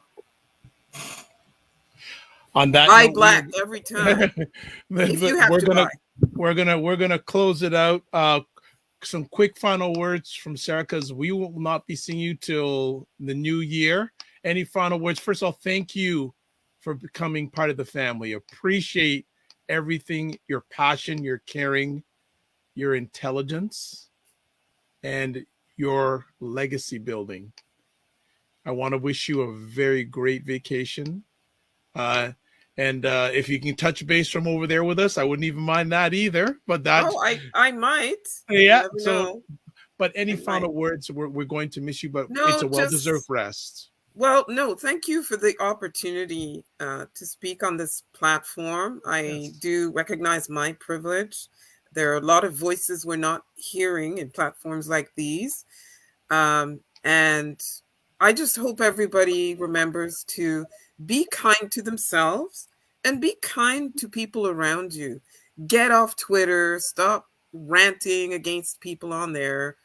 On that Buy note, Black every time. If you have to buy. We're gonna close it out. Some quick final words from Sarah, because we will not be seeing you till the new year. Any final words? First of all, thank you for becoming part of the family. Appreciate everything, your passion, your caring, your intelligence, and your legacy building. I want to wish you a very great vacation. And if you can touch base from over there with us, I wouldn't even mind that either. But that's I might. Yeah. So, but any final words? We're going to miss you, but it's a well-deserved rest. Well, no, thank you for the opportunity to speak on this platform. I do recognize my privilege. There are a lot of voices we're not hearing in platforms like these. And I just hope everybody remembers to be kind to themselves and be kind to people around you. Get off Twitter. Stop ranting against people on there.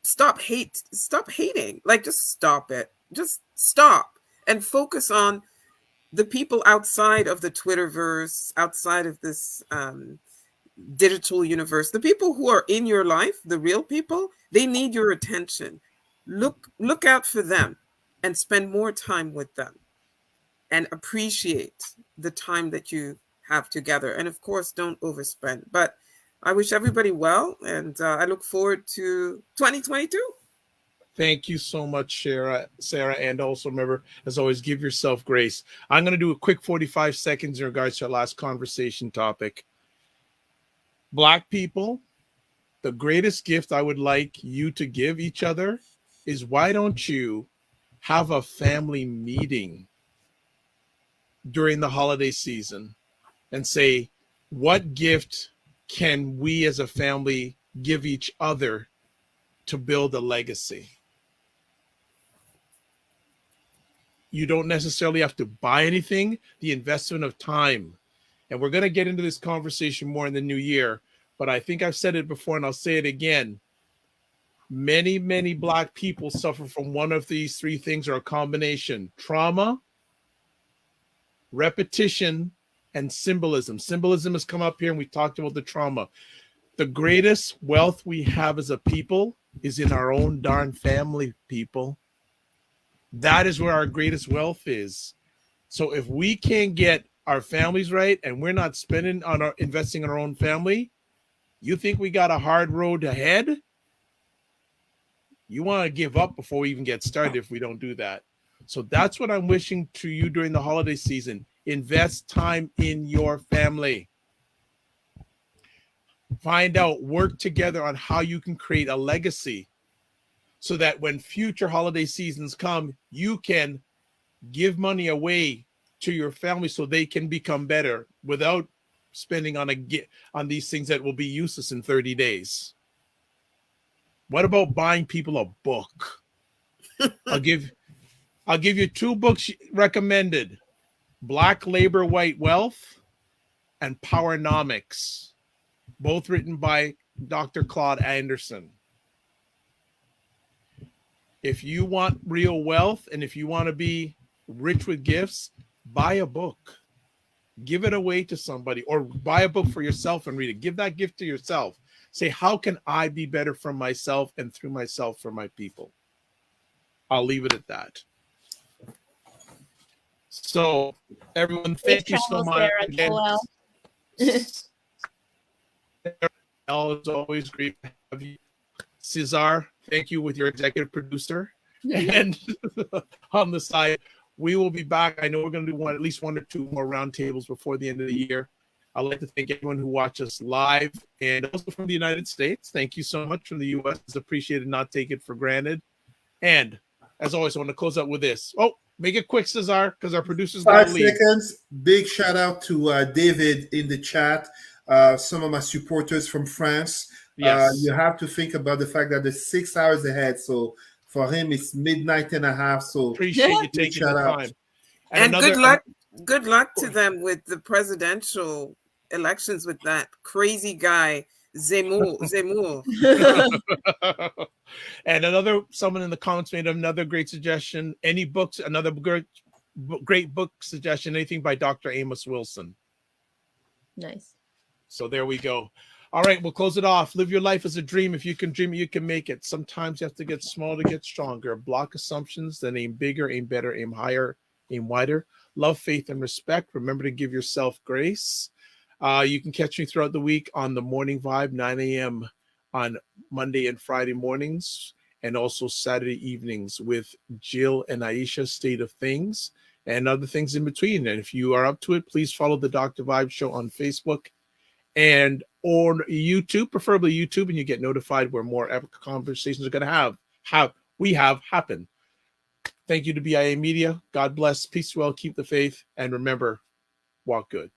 Stop hating. Like, just stop it. Just stop and focus on the people outside of the Twitterverse, outside of this digital universe. The people who are in your life, the real people, they need your attention. Look out for them and spend more time with them and appreciate the time that you have together. And of course, don't overspend. But I wish everybody well, and I look forward to 2022. Thank you so much, Sarah. And also remember, as always, give yourself grace. I'm going to do a quick 45 seconds in regards to our last conversation topic. Black people, the greatest gift I would like you to give each other is, why don't you have a family meeting during the holiday season and say, what gift can we as a family give each other to build a legacy? You don't necessarily have to buy anything, the investment of time. And we're going to get into this conversation more in the new year, but I think I've said it before and I'll say it again. Many, many Black people suffer from one of these three things, or a combination: trauma, repetition, and symbolism. Symbolism has come up here, and we talked about the trauma. The greatest wealth we have as a people is in our own darn family, people. That is where our greatest wealth is. So if we can't get our families right, and we're not spending on our investing in our own family, you think we got a hard road ahead? You want to give up before we even get started if we don't do that. So that's what I'm wishing to you during the holiday season. Invest time in your family. Find out, work together on how you can create a legacy so that when future holiday seasons come, you can give money away to your family so they can become better without spending on these things that will be useless in 30 days. What about buying people a book? I'll give you 2 books recommended: Black Labor, White Wealth, and Powernomics, both written by Dr. Claude Anderson. If you want real wealth, and if you want to be rich with gifts, buy a book. Give it away to somebody, or buy a book for yourself and read it. Give that gift to yourself. Say, how can I be better for myself and through myself for my people? I'll leave it at that. So, everyone, thank you so much. Again, it's always great to have you. Cesar, thank you with your executive producer. And on the side, we will be back. I know we're going to do at least 1 or 2 more roundtables before the end of the year. I'd like to thank everyone who watched us live, and also from the United States. Thank you so much. From the U.S. It's appreciated, not take it for granted. And as always, I want to close out with this. Oh, make it quick, Cesar, because our producer's got to leave. 5 seconds. Big shout out to David in the chat. Some of my supporters from France. Yes. You have to think about the fact that they're 6 hours ahead. So for him, it's midnight and a half. So appreciate you taking the time. And good luck to them with the presidential elections with that crazy guy Zemmour. And someone in the comments made another great suggestion. Any books, another great book suggestion, anything by Dr. Amos Wilson. Nice. So there we go. All right, we'll close it off. Live your life as a dream. If you can dream it, you can make it. Sometimes you have to get small to get stronger. Block assumptions, then aim bigger, aim better, aim higher, aim wider. Love, faith, and respect. Remember to give yourself grace. You can catch me throughout the week on the Morning Vibe, 9 a.m. on Monday and Friday mornings, and also Saturday evenings with Jill and Aisha, State of Things, and other things in between. And if you are up to it, please follow the Dr. Vibe Show on Facebook and on YouTube, preferably YouTube, and you get notified where more epic conversations are going to have happen. Thank you to BIA Media. God bless. Peace well. Keep the faith. And remember, walk good.